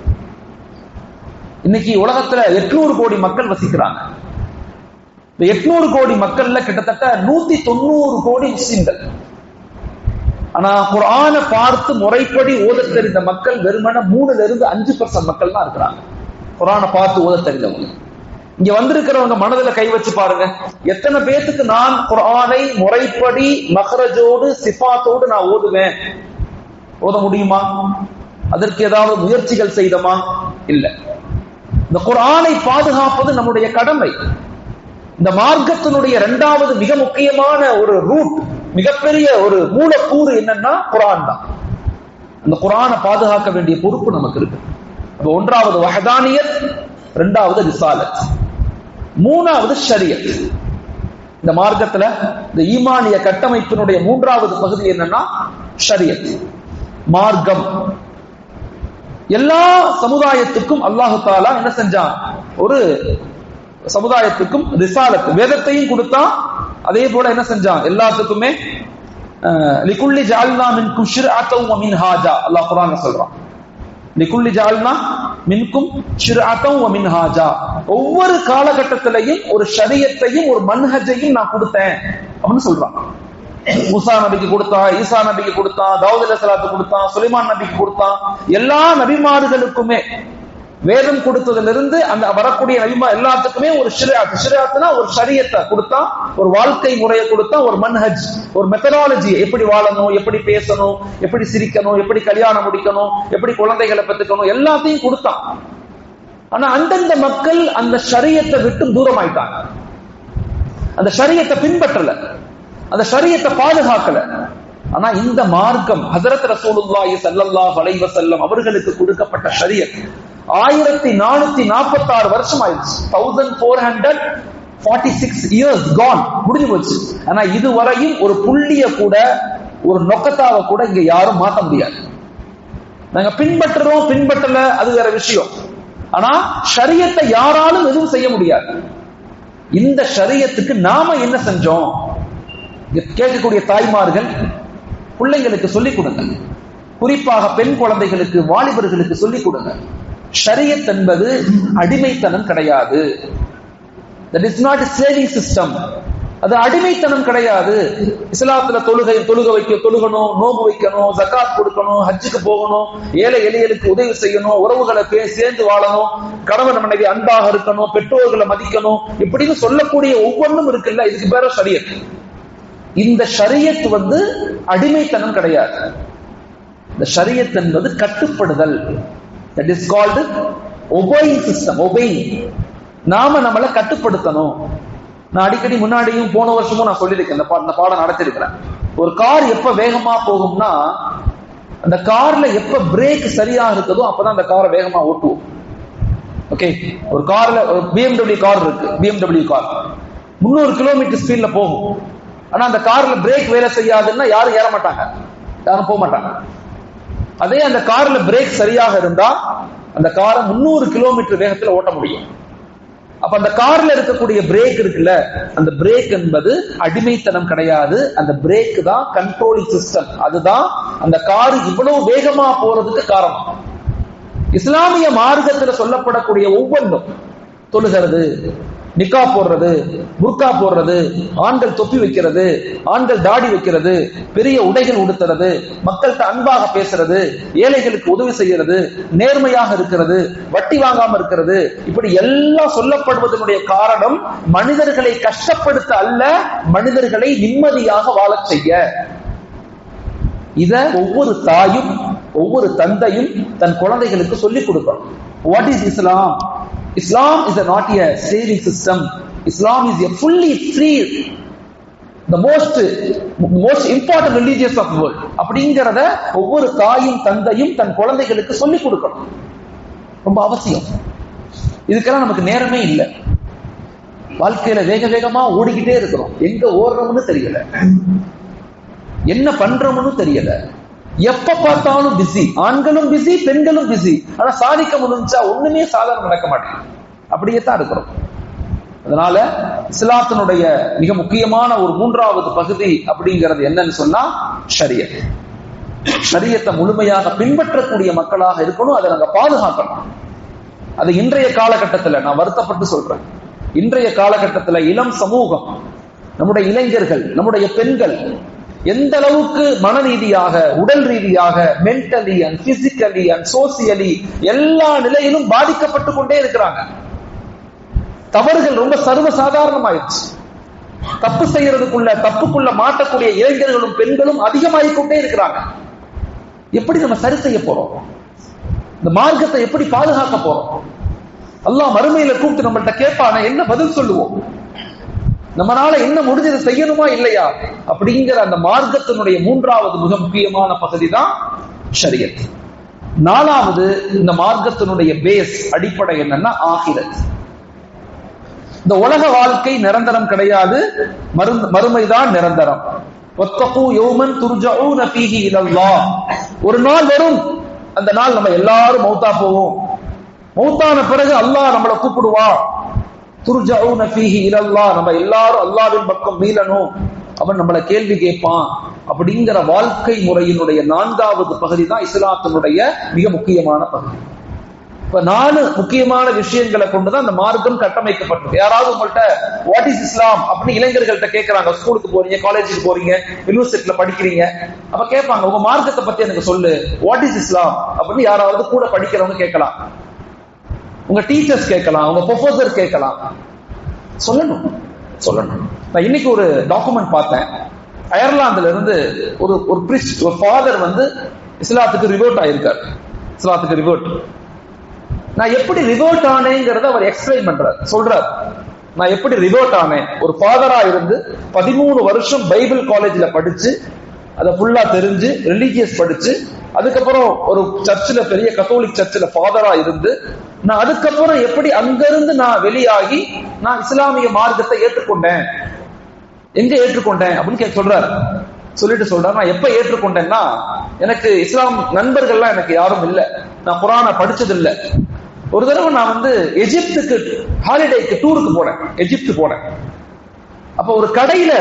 இன்னைக்கு உலகத்துல 800 கோடி மக்கள் வசிக்கிறாங்க. இந்த 800 கோடி மக்கள்ல கிட்டத்தட்ட 190 கோடி முஸ்லிம்கள். ஆனா குர்ஆனை பார்த்து முறைப்படி ஓத தெரிந்த மக்கள் வெறுமன 3-5% மக்கள் தான் இருக்கிறாங்க. குர்ஆனை பார்த்து ஓத தெரிந்தவங்க. இங்க வந்திருக்கிறவங்க மனதுல கை வச்சு பாருங்க, எத்தனை பேத்துக்கு நான் குர்ஆனை முறைப்படி மஹ்ரஜோடு சிஃபாத்தோடு நான் ஓதுவேன், ஓத முடியுமா? அதற்கு ஏதாவது முயற்சிகள் செய்தமா? இல்ல. இந்த குர்ஆனை பாதுகாப்பது நம்முடைய கடமை. இந்த மார்க்கத்தினுடைய 2வது மிக முக்கியமான ஒரு ரூட், மிகப்பெரிய ஒரு மூலக்கூறு என்னன்னா குர்ஆன் தான். அந்த குர்ஆனை பாதுகாக்க வேண்டிய பொறுப்பு நமக்கு இருக்கு. அப்ப 1வது வஹதானியத், 2வது ரிசாலத், 3வது ஷரியத். இந்த மார்க்கத்துல இந்த ஈமானிய கட்டமைப்பினுடைய 3வது பகுதி என்னன்னா ஷரியத், மார்க்கம். எல்லா சமுதாயத்துக்கும் அல்லாஹு தஆலா என்ன செஞ்சான்? ஒரு சமுதாயத்துக்கும் ரிசாலத், வேதத்தையும் கொடுத்தான். அதே போல என்ன செஞ்சான்? எல்லாத்துக்குமே லிகுல்லி ஜஅல்னா மின்கும் ஷிர்அத்தன் வ மின்ஹாஜா, அல்லாஹ் குர்ஆன்ல சொல்றான். லிகுல்லி ஜஅல்னா மின்கும் ஷிர்அத்தன் வ மின்ஹாஜா, ஒவ்வொரு காலகட்டத்திலையும் ஒரு ஷரியத்தையும் ஒரு மன்ஹஜையும் நான் கொடுத்தேன் அப்படின்னு சொல்றான். மூசா நபிக்கு கொடுத்தான், ஈசா நபிக்கு கொடுத்தான், தாவூத் அலைஹிஸ்ஸலாத்துக்கு கொடுத்தான், சுலைமான் நபிக்கு கொடுத்தான். எல்லா நபிமார்களுக்குமே வேதம் கொடுத்ததிலிருந்து அந்த வரக்கூடிய நபிமா எல்லாத்துக்குமே ஒரு ஷிராத்னா ஒரு ஷரியத்தை கொடுத்தான், ஒரு வாழ்க்கை முறையை கொடுத்தான், ஒரு மன்ஹஜ், ஒரு மெத்தடாலஜி, எப்படி வாழணும், எப்படி பேசணும், எப்படி சிரிக்கணும், எப்படி கல்யாணம் முடிக்கணும், எப்படி குழந்தைகளை பெற்றுக்கணும், எல்லாத்தையும் கொடுத்தான். ஆனா அந்தந்த மக்கள் அந்த ஷரியத்தை விட்டு தூரமாயிட்டாங்க. அந்த ஷரியத்தை பின்பற்றல, அந்த ஷரியத்தை பாதுகாக்கல. ஆனா இந்த மார்க்கம் ஹஜ்ரத் ரசூலுல்லாஹி ஸல்லல்லாஹு அலைஹி வஸல்லம் அவர்களுக்கு கொடுக்கப்பட்ட ஷரியத் 1446 வருஷம் ஆயிடுச்சு. 1446 இயர்ஸ் கான், முடிஞ்சு போச்சு. ஆனா இதுவரையும் ஒரு புள்ளிய கூட, ஒரு நொக்கத்தாவை கூட இங்க யாரும் மாத்த முடியாது. நாங்க பின்பற்றுறோம் பின்பற்றல அது வேற விஷயம். ஆனா ஷரியத்தை யாராலும் எதுவும் செய்ய முடியாது. இந்த ஷரியத்துக்கு நாம என்ன செஞ்சோம்? கேட்கக்கூடிய தாய்மார்கள் பிள்ளைங்களுக்கு சொல்லிக் கொடுங்க, குறிப்பாக பெண் குழந்தைகளுக்கு, வாலிபர்களுக்கு சொல்லிக் கொடுங்க. ஷரியத் என்பது அடிமைத்தனம் கிடையாது. That is not a saving system. அது அடிமைத்தனம் கிடையாது. இஸ்லாத்துல தொழுகணும், நோன்பு வைக்கணும், ஜகாத் கொடுக்கணும், ஹஜ்ஜுக்கு போகணும், ஏழை எளியலுக்கு உதவி செய்யணும், உறவுகளை சேர்ந்து வாழணும், கணவன் மனைவி அன்பாக இருக்கணும், பெற்றோர்களை மதிக்கணும், இப்படின்னு சொல்லக்கூடிய ஒவ்வொன்றும் இருக்குல்ல, இதுக்கு பேர ஷரியத். இந்த ஷரியத் அடிமைத்தனம் கிடையாது. இந்த ஷரியத் என்பது கட்டுப்படுதல். That is called obeying system. Obeying. நாம நம்மளை கட்டுப்படுத்தணும். நான் அடிக்கடி முன்னாடியும் போன வருஷமும் நான் சொல்லியிருக்கேன், இந்த பாடம் நடத்திருக்கிறேன். ஒரு கார் எப்ப வேகமா போகும்னா, அந்த கார்ல எப்ப பிரேக் சரியா இருக்குதோ அப்பதான் அந்த காரை வேகமா ஓட்டுவோம். ஓகே, ஒரு கார்ல ஒரு BMW கார் இருக்கு, BMW கார் 300 கிலோமீட்டர் ஸ்பீட்ல போகும். ஆனா அந்த கார்ல பிரேக் வேலை செய்யாதுன்னா யாரும் ஏற மாட்டாங்க, யாரும் போக மாட்டாங்க. அதே அந்த கார்ல பிரேக் சரியாக இருந்தா அந்த காரை 300 கிலோமீட்டர் வேகத்துல ஓட்ட முடியும். அப்ப அந்த கார்ல இருக்கக்கூடிய பிரேக் இருக்குல்ல, அந்த பிரேக் என்பது அடிமைத்தனம் கிடையாது. அந்த பிரேக் தான் கண்ட்ரோலிங் சிஸ்டம். அதுதான் அந்த கார் இவ்வளவு வேகமா போறதுக்கு காரணம். இஸ்லாமிய மார்க்கத்தில் சொல்லப்படக்கூடிய ஒவ்வொன்றும், தொழுகிறது, நிக்கா போடுறது, புர்கா போடுறது, ஆண்கள் தொப்பி வைக்கிறது, ஆண்கள் தாடி வைக்கிறது, பெரிய உடைகள் உடுத்துறது, மக்கள்கிட்ட அன்பாக பேசுறது, ஏழைகளுக்கு உதவி செய்யறது, நேர்மையாக இருக்கிறது, வட்டி வாங்காம இருக்கிறது, இப்படி எல்லாம் சொல்லப்படுவதனுடைய காரணம் மனிதர்களை கஷ்டப்படுத்த அல்ல, மனிதர்களை நிம்மதியாக வாழச் செய்ய. இத ஒவ்வொரு தாயும் ஒவ்வொரு தந்தையும் தன் குழந்தைகளுக்கு சொல்லிக் கொடுக்கணும். What is Islam? Islam is not a saving system. Islam is a fully free, the most important religious of the world. அப்படிங்கறத ஒவ்வொரு தாயும் தந்தையும் தன் குழந்தைகளுக்கு சொல்லிக் கொடுக்கணும். ரொம்ப அவசியம். இதுக்கெல்லாம் நமக்கு நேரமே இல்லை. வாழ்க்கையில வேக வேகமா ஓடிக்கிட்டே இருக்கிறோம். எங்க ஓடுறோம்னு தெரியல, என்ன பண்றோம்னு தெரியல. எப்ப பார்த்தாலும் பிஸி, ஆண்களும் பிஸி, பெண்களும் பிஸி. ஆனா சாதிக்க முடிஞ்சா ஒண்ணுமே சாதாரண நடக்க மாட்டேங்குது. அப்படியே தான் இருக்கிறோம். அதனால இஸ்லாத்தினுடைய மிக முக்கியமான ஒரு மூன்றாவது பகுதி அப்படிங்கிறது என்னன்னு சொன்னா ஷரியத். ஷரியத்தை முழுமையாக பின்பற்றக்கூடிய மக்களாக இருக்கணும். அதை நாங்க பாதுகாக்கணும். அது இன்றைய காலகட்டத்தில் நான் வருத்தப்பட்டு சொல்றேன். இன்றைய காலகட்டத்தில் இளம் சமூகம், நம்முடைய இளைஞர்கள், நம்முடைய பெண்கள் எந்த அளவுக்கு மன ரீதியாக, உடல் ரீதியாக, mentally and physically and socially எல்லா நிலையிலும் பாதிக்கப்பட்டு கொண்டே இருக்கிறாங்க. தவறுகள் ரொம்ப சர்வசாதாரணமாயிடுச்சு. தப்பு தப்புக்குள்ள மாட்டக்கூடிய இளைஞர்களும் பெண்களும் அதிகமாகிக்கொண்டே இருக்கிறாங்க. எப்படி நம்ம சரி செய்ய போறோம்? இந்த மார்க்கத்தை எப்படி பாதுகாக்க போறோம்? அல்லாஹ் மறுமையில கூப்பிட்டு நம்மள்ட்ட கேட்பான, என்ன பதில் சொல்லுவோம்? நம்மளால என்ன முடிஞ்சதை செய்யணுமா இல்லையா அப்படிங்கிற அந்த மார்க்கத்தினுடைய மூன்றாவது மிக முக்கியமான பகுதி தான் ஷரியத். நாலாவது, இந்த மார்க்கத்தினுடைய பேஸ், அடிப்படை என்னன்னா ஆகிரத். இந்த உலக வாழ்க்கை நிரந்தரம் கிடையாது, மறுமைதான் நிரந்தரம். வத்தகு யௌமன் துர்ஜஊன ஃபீஹி இலல்லாஹ். ஒரு நாள் வரும், அந்த நாள் நம்ம எல்லாரும் மௌத்தா போவோம். மௌத்தான பிறகு அல்லாஹ் நம்மளை கூப்பிடுவான். துர்ஜஊன ஃபீஹி இலல்லாஹ், நம்ம எல்லாரும் அல்லாஹ்வின் பக்கம் மீளணும், அவன் நம்மளை கேள்வி கேட்பான். அப்படிங்கிற வாழ்க்கை முறையினுடைய நான்காவது பகுதி தான் இஸ்லாத்தினுடைய மிக முக்கியமான பகுதி. இப்ப 4 முக்கியமான விஷயங்களை கொண்டுதான் அந்த மார்க்கம் கட்டமைக்கப்பட்டிருக்கு. யாராவது உங்கள்கிட்ட வாட் இஸ் இஸ்லாம் அப்படின்னு இளைஞர்கள்ட்ட கேட்கறாங்க. ஸ்கூலுக்கு போறீங்க, காலேஜுக்கு போறீங்க, யூனிவர்சிட்டியில படிக்கிறீங்க. அப்ப கேட்பாங்க, உங்க மார்க்கத்தை பத்தி எனக்கு சொல்லு, வாட் இஸ் இஸ்லாம் அப்படின்னு யாராவது கூட படிக்கிறவங்க கேட்கலாம். உங்க டீச்சர்ஸ் கேட்கலாம், உங்க ப்ரொஃபசர் கேட்கலாம். சொல்லணும். நான் இன்னைக்கு ஒரு டாக்குமெண்ட் பார்த்தேன். அயர்லாந்துல இருந்து ஒரு பிரிஸ்ட், ஒரு ஃபாதர் இஸ்லாத்துக்கு ரிவர்ட் ஆயிருக்காரு. இஸ்லாத்துக்கு ரிவர்ட். நான் எப்படி ரிவர்ட் ஆனேங்கிறத அவர் எக்ஸ்பிளைன் பண்றார், சொல்றார். நான் எப்படி ரிவர்ட் ஆனேன், ஒரு ஃபாதரா இருந்து 13 வருஷம் பைபிள் காலேஜ்ல படிச்சு, அதை ஃபுல்லா தெரிஞ்சு, ரிலீஜியஸ் படிச்சு, அதுக்கப்புறம் ஒரு சர்ச்சில், பெரிய கத்தோலிக் சர்ச்சில் ஃபாதரா இருந்து, நான் அதுக்கப்புறம் எப்படி அங்கிருந்து நான் வெளியாகி நான் இஸ்லாமிய மார்க்கத்தை ஏற்றுக்கொண்டேன். எங்க ஏற்றுக்கொண்டேன் அப்படின்னு சொல்றாரு. சொல்றாரு, நான் எப்ப ஏற்றுக்கொண்டேன்னா, எனக்கு இஸ்லாம் நண்பர்கள்லாம் எனக்கு யாரும் இல்லை, நான் குர்ஆனை படிச்சது இல்லை. ஒரு தடவை நான் எஜிப்துக்கு ஹாலிடேக்கு டூருக்கு போனேன், எஜிப்து போனேன். அப்ப ஒரு கடையில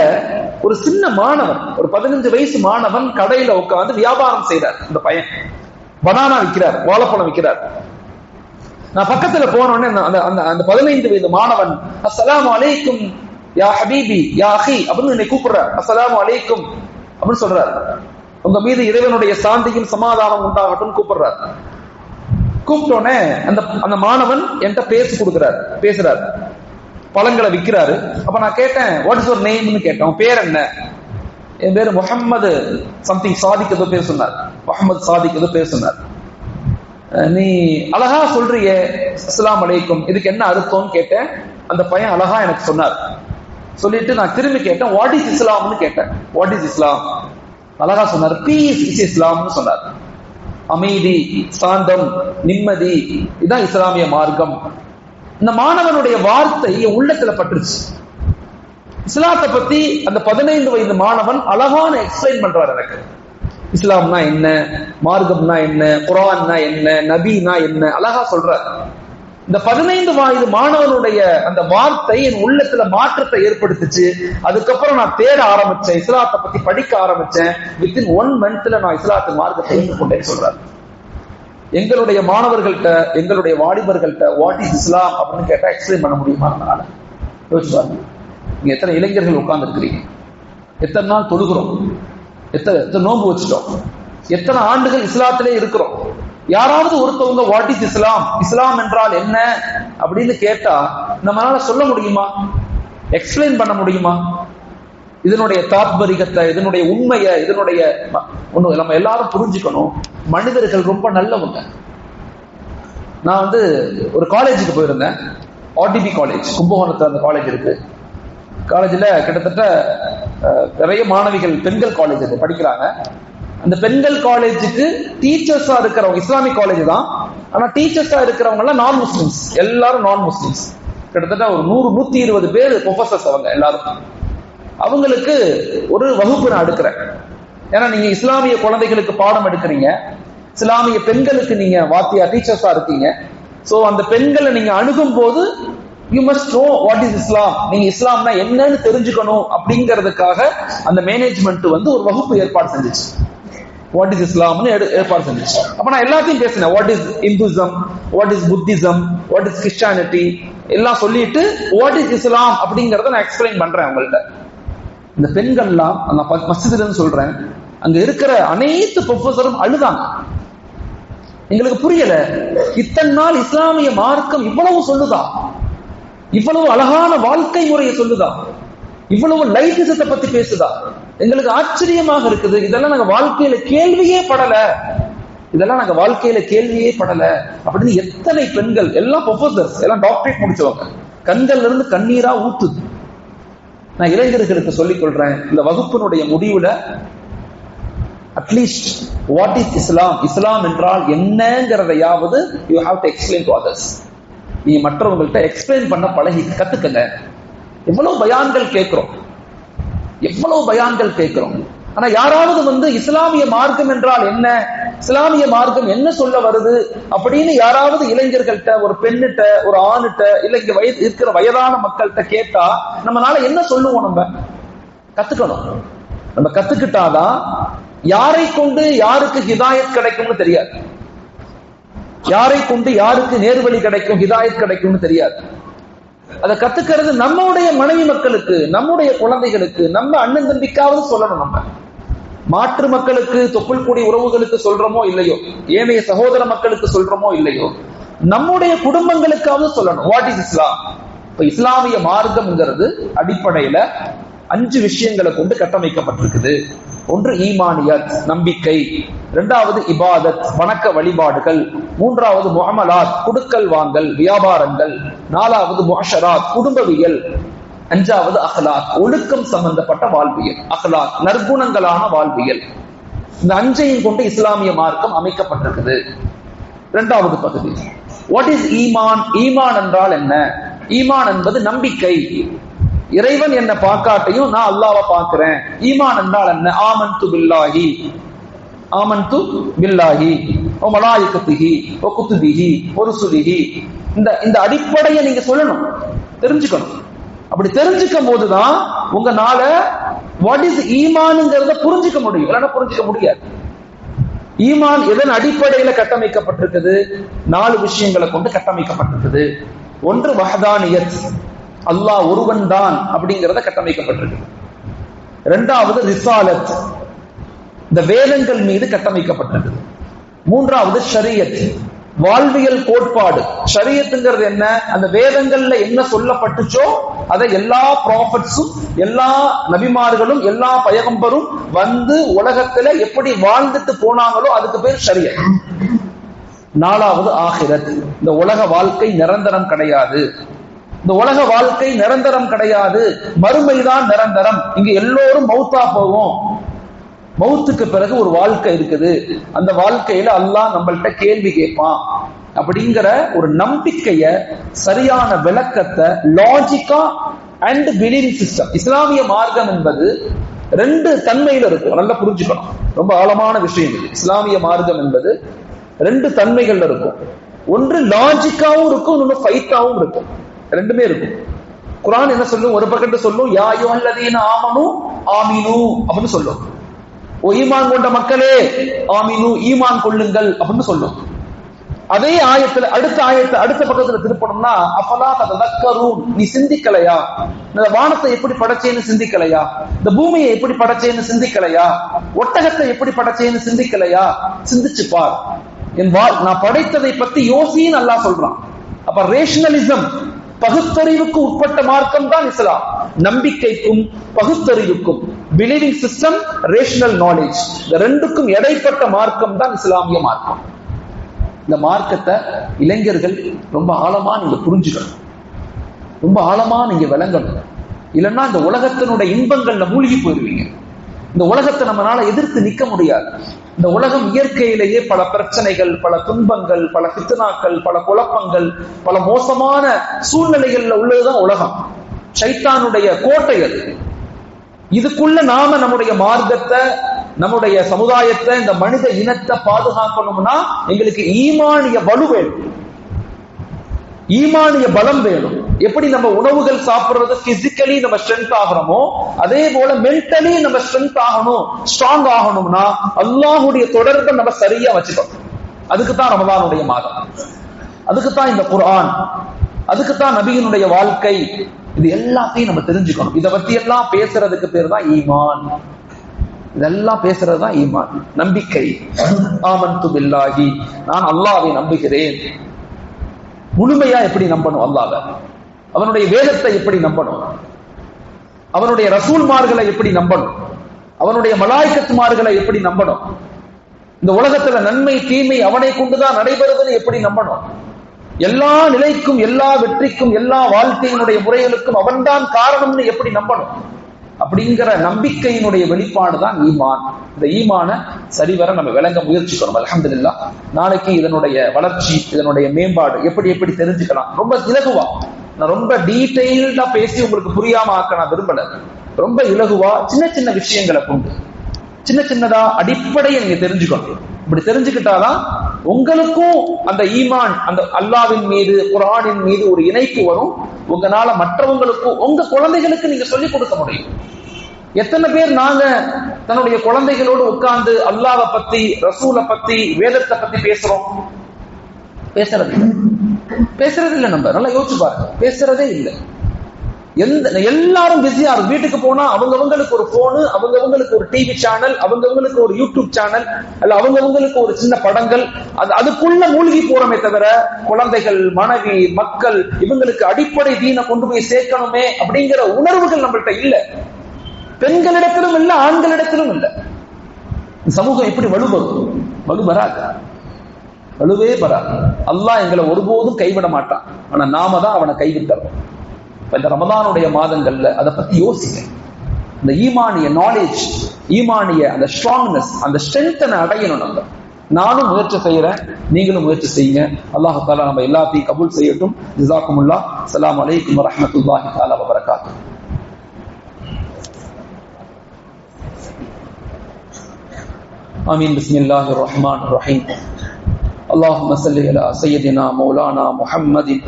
ஒரு சின்ன மாணவன், ஒரு 15 வயசு மாணவன் கடையில உட்கார்ந்து வியாபாரம் செய்யறார். இந்த பையன் பனானா விற்கிறார், வாழைப்பழம் விற்கிறார். நான் பக்கத்துல போனோடனே அந்த 15 வயது மாணவன், அஸ்ஸலாமு அலைக்கும் யா ஹபீபி யா அஹி அப்படின்னு என்னை கூப்பிடுறார். அஸ்ஸலாமு அலைக்கும் அப்படின்னு சொல்றாரு. உங்க மீது இறைவனுடைய சாந்தியும் சமாதானம் உண்டாகட்டும் கூப்பிடுறார். கூப்பிட்டோன்னே அந்த மாணவன் என்கிட்ட பேசுறாரு, பழங்களை விற்கிறாரு. அப்ப நான் கேட்டேன், வாட் இஸ் யுவர் நேம்னு கேட்டேன். உன் பேர் என்ன? என் பேரு முஹம்மது சம்திங் சாதிக் ஏதோ பேர் சொன்னார். முஹம்மது சாதிக் ஏதோ பேர் சொன்னார். நீ அழகா சொல்றியே அஸ்ஸலாமு அலைக்கும், இதுக்கு என்ன அர்த்தம்னு கேட்டேன். அந்த பையன் அழகா எனக்கு சொன்னார். சொல்லிட்டு நான் திரும்பி கேட்டேன், வாட் இஸ் இஸ்லாம்னு கேட்டேன். வாட் இஸ் இஸ்லாம்? அழகா சொன்னார், பீஸ் இஸ் இஸ்லாம்னு சொன்னார். அமைதி, சாந்தம், நிம்மதி, இதுதான் இஸ்லாமிய மார்க்கம். இந்த மாணவனுடைய வார்த்தை என் உள்ளத்துல பட்டுருச்சு. இஸ்லாத்தை பத்தி அந்த 15 வயது மாணவன் அழகான எக்ஸ்பிளைன் பண்றாரு எனக்கு. இஸ்லாம்னா என்ன, மார்க்கம்னா என்ன, குர்ஆன்னா என்ன, நபினா என்ன, அழகா சொல்றாரு. இந்த 15 வயது மாணவனுடைய அந்த வார்த்தை என் உள்ளத்துல மாற்றத்தை ஏற்படுத்துச்சு. அதுக்கப்புறம் நான் தேட ஆரம்பிச்சேன், இஸ்லாத்தை பத்தி படிக்க ஆரம்பிச்சேன். வித்தின் 1 மந்த்ல நான் இஸ்லாத்து மார்க்கத்தை ஏற்றுக்கொண்டேன்னு சொல்றாரு. எங்களுடைய மாணவர்கள்ட்ட, எங்களுடைய வாலிபர்கள்ட்ட வாட் இஸ் இஸ்லாம் அப்படின்னு கேட்டா எக்ஸ்பிளைன் பண்ண முடியுமா? யோசிச்சு பாருங்க. நீங்க எத்தனை இளைஞர்கள் உட்கார்ந்து இருக்கிறீங்க, எத்தனை நாள் தொழுகிறோம், எத்தனை நோன்பு வச்சுட்டோம், எத்தனை ஆண்டுகள் இஸ்லாத்திலே இருக்கிறோம். யாராவது ஒருத்தவங்க வாட் இஸ் இஸ்லாம், இஸ்லாம் என்றால் என்ன அப்படின்னு கேட்டா நம்மளால சொல்ல முடியுமா? எக்ஸ்பிளைன் பண்ண முடியுமா? இதனுடைய தாத்பரிகத்தை, இதனுடைய உண்மையை, இதனுடைய ஒண்ணு நம்ம எல்லாரும் புரிஞ்சுக்கணும். மனிதர்கள் ரொம்ப நல்லவங்க. நான் ஒரு காலேஜுக்கு போயிருந்தேன், ஆர்டிபி காலேஜ், கும்பகோணத்துல அந்த காலேஜ் இருக்கு. காலேஜில் கிட்டத்தட்ட நிறைய மாணவிகள், பெண்கள் காலேஜ் படிக்கிறாங்க. அந்த பெண்கள் காலேஜுக்கு டீச்சர்ஸா இருக்கிறவங்க, இஸ்லாமிக் காலேஜ் தான், ஆனா டீச்சர்ஸா இருக்கிறவங்க எல்லாம் நான் முஸ்லிம்ஸ், எல்லாரும் நான் முஸ்லிம்ஸ். கிட்டத்தட்ட ஒரு 100-120 பேர் ப்ரொஃபசர்ஸ் அவங்க எல்லாரும். அவங்களுக்கு ஒரு வகுப்பு நான் எடுக்கிறேன். ஏன்னா நீங்க இஸ்லாமிய குழந்தைகளுக்கு பாடம் எடுக்கிறீங்க, இஸ்லாமிய பெண்களுக்கு நீங்க வாத்தியா டீச்சர்ஸா இருக்கீங்க. சோ அந்த பெண்களை நீங்க அணுகும் போது you must know what is இஸ்லாம், நீங்க இஸ்லாம்னா என்னன்னு தெரிஞ்சுக்கணும் அப்படிங்கிறதுக்காக அந்த மேனேஜ்மெண்ட் ஒரு வகுப்பு ஏற்பாடு செஞ்சுச்சு. வாட் இஸ் இஸ்லாம்னு ஏற்பாடு செஞ்சுச்சு. அப்ப நான் எல்லாத்தையும் பேசினேன். What is இந்துசம், what is Buddhism, what is Christianity எல்லாம் சொல்லிட்டு வாட் இஸ் இஸ்லாம் அப்படிங்கறத நான் எக்ஸ்பிளைன் பண்றேன் அவங்கள்ட்ட. இந்த பெண்கள்லாம் நான் மஸ்ஜிதுன்னு சொல்றேன், அங்க இருக்கிற அனைத்து ப்ரொஃபஸரும் அழுதாங்க. எங்களுக்கு புரியல, இத்தனை நாள் இஸ்லாமிய மார்க்கம் இவ்வளவு சொல்லுதா, இவ்வளவு அழகான வாழ்க்கை முறையை சொல்லுதா, இவ்வளவு லைட்டிசத்தை பத்தி பேசுதா, எங்களுக்கு ஆச்சரியமாக இருக்குது. இதெல்லாம் நாங்க வாழ்க்கையில கேள்வியே படல, இதெல்லாம் நாங்க வாழ்க்கையில கேள்வியே படல அப்படின்னு எத்தனை பெண்கள், எல்லாம் ப்ரொஃபசர்ஸ், எல்லாம் டாக்டரேட் முடிச்சவங்க, கண்கள்ல இருந்து கண்ணீரா ஊத்துது. நான் இளைஞர்களுக்கு சொல்லிக் கொள்றேன், இந்த வகுப்பினுடைய முடிவுல at least what is Islam, Islam என்றால் என்னங்கிறதையாவது you have to explain to others. நீ மற்றவங்கள்ட்ட எக்ஸ்பிளைன் பண்ண பழகி கத்துக்கங்க. எவ்வளவு பயான்கள் கேட்கிறோம், எவ்வளவு பயான்கள் கேட்கிறோம். ஆனா யாராவது இஸ்லாமிய மார்க்கம் என்றால் என்ன, இஸ்லாமிய மார்க்கம் என்ன சொல்ல வருது அப்படின்னு யாராவது இளைஞர்கள்ட்ட, ஒரு பெண்ணிட்ட, ஒரு ஆணிட்ட, இல்ல இங்க இருக்கிற வயதான மக்கள்கிட்ட கேட்டா நம்மளால என்ன சொல்லுவோம்? நம்ம கத்துக்கணும். நம்ம கத்துக்கிட்டாதான் யாரை கொண்டு யாருக்கு ஹிதாயத் கிடைக்கும்னு தெரியாது, யாரை கொண்டு யாருக்கு நேர்வழி கிடைக்கும், ஹிதாயத் கிடைக்கும்னு தெரியாது. அதை கத்துக்கிறது நம்முடைய மனைவி மக்களுக்கு, நம்முடைய குழந்தைகளுக்கு, நம்ம அண்ணன் தம்பிக்காவது சொல்லணும். நம்ம மாற்று மக்களுக்கு, தொப்புள் கூடிய உறவுகளுக்கு சொல்றோமோ இல்லையோ, ஏனைய சகோதர மக்களுக்கு சொல்றோமோ இல்லையோ, நம்முடைய குடும்பங்களுக்காவது சொல்லணும் வாட் இஸ் இஸ்லாம். இப்ப இஸ்லாமிய மார்க்கம்ங்கிறது அடிப்படையில 5 விஷயங்களை கொண்டு கட்டமைக்கப்பட்டிருக்குது. ஒன்று ஈமானியத், நம்பிக்கை. 2வது இபாதத், வணக்க வழிபாடுகள். 3வது முஅமலாத், குடுக்கல் வாங்கல், வியாபாரங்கள். 4வது முஅஷராத், குடும்பவியல். 5வது அஹ்லாக், ஒழுக்கம் சம்பந்தப்பட்ட வாழ்வியல். அஹ்லாக், நற்குணங்களான வாழ்வியல். இந்த 5ஐயும் கொண்டு இஸ்லாமிய மார்க்கம் அமைக்கப்பட்டிருக்குது. 2வது பகுதி வாட் இஸ் ஈமான். ஈமான் என்றால் என்ன? ஈமான் என்பது நம்பிக்கை. இறைவன் என்ன பார்க்காட்டையும் நான் அல்லாஹ்வை பார்க்கிறேன். ஈமான் என்றால் என்ன? ஆமன்து பில்லாஹி, ஆமன்து பில்லாஹி வ மலாயிகத்திஹி வ குதுபிஹி வ ருசுலிஹி. இந்த அடிப்படையை நீங்க சொல்லணும், தெரிஞ்சுக்கணும். அப்படி தெரிஞ்சுக்கும் போதுதான் உங்களால வாட் இஸ் ஈமான்ங்கிறத புரிஞ்சுக்க முடியும், இல்லைன்னா புரிஞ்சுக்க முடியாது. ஈமான் எதன் அடிப்படையில கட்டமைக்கப்பட்டிருக்குது? 4 விஷயங்களை கொண்டு கட்டமைக்கப்பட்டிருக்குது. ஒன்று வஹதானியத், அல்லாஹ் ஒருவன் தான் அப்படிங்கிறத கட்டமைக்கப்பட்டிருக்கு. 2வது ரிசாலத், இந்த வேதங்கள் மீது கட்டமைக்கப்பட்டிருக்கு. 3வது ஷரியத், வாழ்வியல் கோட்பாடு. ஷரியத்துங்கிறது என்ன? அந்த வேதங்கள்ல என்ன சொல்லப்பட்டுச்சோ அதை எல்லா ப்ராஃபட்ஸும், எல்லா நபிமார்களும், எல்லா பயகம்பரும் உலகத்துல எப்படி வாழ்ந்துட்டு போனாங்களோ அதுக்கு பேர் ஷரியத். 4வது ஆகிரத், இந்த உலக வாழ்க்கை நிரந்தரம் கிடையாது. இந்த உலக வாழ்க்கை நிரந்தரம் கிடையாது, மறுமைதான் நிரந்தரம். இங்க எல்லோரும் மௌத்தா போவோம், மௌத்துக்கு பிறகு ஒரு வாழ்க்கை இருக்குது, அந்த வாழ்க்கையில அல்லாஹ் நம்மள்ட்ட கேள்வி கேட்பான் அப்படிங்கிற ஒரு நம்பிக்கைய, சரியான விளக்கத்தை, லாஜிக்கா அண்ட் பிலீவிங் சிஸ்டம். இஸ்லாமிய மார்க்கம் என்பது 2 தன்மையில இருக்கும், நல்லா புரிஞ்சுக்கணும். ரொம்ப ஆழமான விஷயம் இது. இஸ்லாமிய மார்க்கம் என்பது 2 தன்மைகள்ல இருக்கும். ஒன்று லாஜிக்காவும் இருக்கும், இன்னொன்று ஃபைத்தாவும் இருக்கும். 2மே இருக்கும். குர்ஆன் என்ன சொல்லும்? ஒரு பக்கத்து சொல்லும் யா அய்யுஹல்லதீன ஆமனு ஆமினு அப்படின்னு சொல்லும். ஓ ஈமான் கொண்ட மக்களே ஆமினு, ஈமான் கொள்ளுங்கள் அப்படின்னு சொல்லும். அதே ஆயத்துல அடுத்த பக்கத்துல திருப்பணும்னா அஃபலா ததக்கரூன், நீ சிந்திக்கலையா? இந்த வானத்தை எப்படி படைச்சேன்னு சிந்திக்கலையா? இந்த பூமியை எப்படி படைச்சேன்னு சிந்திக்கலையா? ஒட்டகத்தை எப்படி படைச்சேன்னு சிந்திக்கலையா? சிந்திச்சு பார், நான் படைத்ததை பத்தி யோசின்னு அல்லாஹ் சொல்றான். அப்ப ரேஷனலிசம், பகுத்தறிவுக்கு உட்பட்ட மார்க்கம் தான் இஸ்லாம். நம்பிக்கைக்கும் பகுத்தறிவுக்கும், பிலீவிங் சிஸ்டம், ரேஷனல் நாலேஜ், இந்த ரெண்டுக்கும் இடைப்பட்ட மார்க்கம் தான் இஸ்லாமிய மார்க்கம். இந்த மார்க்கத்தை இளைஞர்கள் ரொம்ப ஆழமா நீங்க புரிஞ்சுக்கணும், ரொம்ப ஆழமா நீங்க விளங்கணும். இல்லைன்னா இந்த உலகத்தினுடைய இன்பங்கள்ல மூழ்கி போயிருவீங்க. இந்த உலகத்தை நம்மளால எதிர்த்து நிக்க முடியாது. இந்த உலகம் இயற்கையிலேயே பல பிரச்சனைகள், பல துன்பங்கள், பல ஃபித்னாக்கள், பல குழப்பங்கள், பல மோசமான சூழ்நிலைகள்ல உள்ளதுதான் உலகம். ஷைத்தானுடைய கோட்டை அது. இதுக்குள்ள நாம நம்முடைய மார்க்கத்தை, நம்முடைய சமுதாயத்தை, இந்த மனித இனத்தை பாதுகாக்கணும்னா எங்களுக்கு ஈமானிய வலு வேணும், ஈமானிய பலம் வேணும். எப்படி நம்ம உணவுகள் சாப்பிடுறது பிசிக்கலி நம்ம ஸ்ட்ரென்த் ஆகிறோமோ, அதே போல மென்டலி நம்ம ஸ்ட்ரென்த் ஆகணும், ஸ்ட்ராங் ஆகணும்னா அல்லாஹ்வுடைய தொடர்பை நம்ம சரியா வச்சுக்கணும். அதுக்குத்தான் ரமலானுடைய மாதம், அதுக்குத்தான் இந்த குர்ஆன், அதுக்குத்தான் நபியினுடைய வாழ்க்கை. இது எல்லாத்தையும் நம்ம தெரிஞ்சுக்கணும். இதை பத்தி எல்லாம் பேசுறதுக்கு பேர் தான் ஈமான். இதெல்லாம் பேசுறதுதான் ஈமான், நம்பிக்கை. ஆமன்து பில்லாஹி, நான் அல்லாஹ்வை நம்புகிறேன். முழுமையா எப்படி நம்பணும் அல்லாஹ்வை? அவனுடைய வேதத்தை எப்படி நம்பணும்? அவனுடைய ரசூல்மார்களை எப்படி நம்பணும்? அவனுடைய மலாய்க்கத்துமார்களை எப்படி நம்பணும்? இந்த உலகத்துல நன்மை தீமை அவனை கொண்டுதான் நடைபெறுதுன்னு எப்படி நம்பணும்? எல்லா நிலைக்கும், எல்லா வெற்றிக்கும், எல்லா வாழ்க்கையினுடைய முறைகளுக்கும் அவன்தான் காரணம்னு எப்படி நம்பணும்? அப்படிங்கிற நம்பிக்கையினுடைய வெளிப்பாடு தான் ஈமான். இந்த ஈமான சரிவர நம்ம விளங்க முயற்சிக்கணும். அல்ஹம்துலில்லாஹ். நாளைக்கு இதனுடைய வளர்ச்சி, இதனுடைய மேம்பாடு எப்படி எப்படி தெரிஞ்சுக்கலாம், ரொம்ப இலகுவா, நான் ரொம்ப டீடைல்டா பேசி உங்களுக்கு புரியாம ஆக்க நான் விரும்பல. ரொம்ப இலகுவா சின்ன சின்ன விஷயங்களை கொண்டு, சின்ன சின்னதா அடிப்படையை நீங்க தெரிஞ்சுக்கணும். இப்படி தெரிஞ்சுக்கிட்டாதான் உங்களுக்கும் அந்த ஈமான், அந்த அல்லாஹ்வின் மீது, குர்ஆனின் மீது ஒரு இணைப்பு வரும். உங்களால மற்றவங்களுக்கும், உங்க குழந்தைகளுக்கு நீங்க சொல்லிக் கொடுக்க முடியும். எத்தனை பேர் நாங்க தன்னுடைய குழந்தைகளோடு உட்கார்ந்து அல்லாஹ்வை பத்தி, ரசூலை பத்தி, வேதத்தை பத்தி பேசுறோம்? பேசுறது இல்ல. நம்ம நல்லா யோசிச்சு பாருங்க, பேசுறதே இல்லை. எல்லாரும் பிஸியா இருக்கும். வீட்டுக்கு போனா அவங்கவங்களுக்கு ஒரு போனு, அவங்கவங்களுக்கு ஒரு டிவி சேனல், அவங்கவங்களுக்கு ஒரு யூடியூப் சேனல், அல்ல அவங்கவங்களுக்கு ஒரு சின்ன படங்கள், அதுக்குள்ள மூழ்கி போறோமே தவிர குழந்தைகள், மனைவி, மக்கள், இவங்களுக்கு அடிப்படை தீனை கொண்டு போய் சேர்க்கணுமே அப்படிங்கிற உணர்வுகள் நம்மள்கிட்ட இல்ல. பெண்களிடத்திலும் இல்ல, ஆண்களிடத்திலும் இல்ல. சமூகம் எப்படி வலுவரும்? வலு வராது, வலுவே வராது. அல்லாஹ் எங்களை ஒருபோதும் கைவிட மாட்டான். ஆனா நாம தான் அவனை கைவிட்டோம். இந்த ரமதானுடைய மாதங்கள்ல அதை பத்தி யோசிங்க. இந்த ஈமானிய நாலேஜ், ஈமானிய அந்த ஸ்ட்ராங்னஸ், அந்த ஸ்ட்ரென்த்தை அடையணும். நம்ம, நானும் முயற்சி செய்யறேன், நீங்களும் முயற்சி செய்யுங்க. அல்லாஹ் தஆலா நம்ம எல்லாத்தையும் கபூல் செய்யட்டும். ஜஸாக்குமுல்லாஹ். அஸ்ஸலாமு அலைக்கும் வரஹ்மத்துல்லாஹி தஆலா வபரகாத்துஹு. ஆமீன். பிஸ்மில்லாஹிர் ரஹ்மானிர் ரஹீம். அல்லாஹும்ம ஸல்லி அலா சய்யிதினா மௌலானா முஹம்மதின்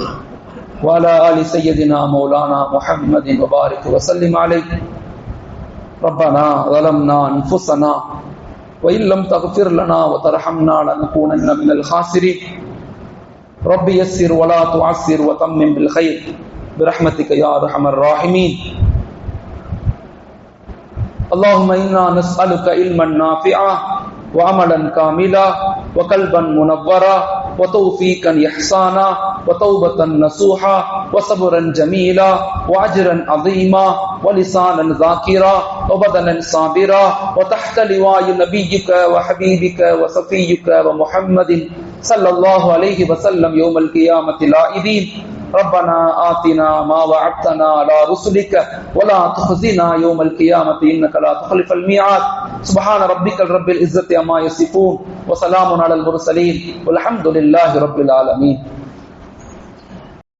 وعلى آل سيدنا مولانا محمد وبارك وسلم عليه. ربنا ظلمنا أنفسنا وإن لم تغفر لنا وترحمنا لنكونن من الخاسرين. رب يسر ولا تعسر وتمم بالخير برحمتك يا أرحم الراحمين. اللهم إنا نسألك علما نافعا وعملا كاملا وقلبا منورا وتوفيقا إحسانا وتوبة نصوحا وصبرا جميلا وأجرا عظيما ولسانا ذاكرا وبدنا صابرا وتحت لواء نبيك وحبيبك وصفيك ومحمد صلى الله عليه وسلم يوم القيامة العائدين. ربنا آتنا ما وعدتنا على رسلك ولا تخزنا يوم القيامة إنك لا تخلف الميعاد. سبحان ربك رب العزة عما يصفون وسلام على المرسلين والحمد لله رب العالمين.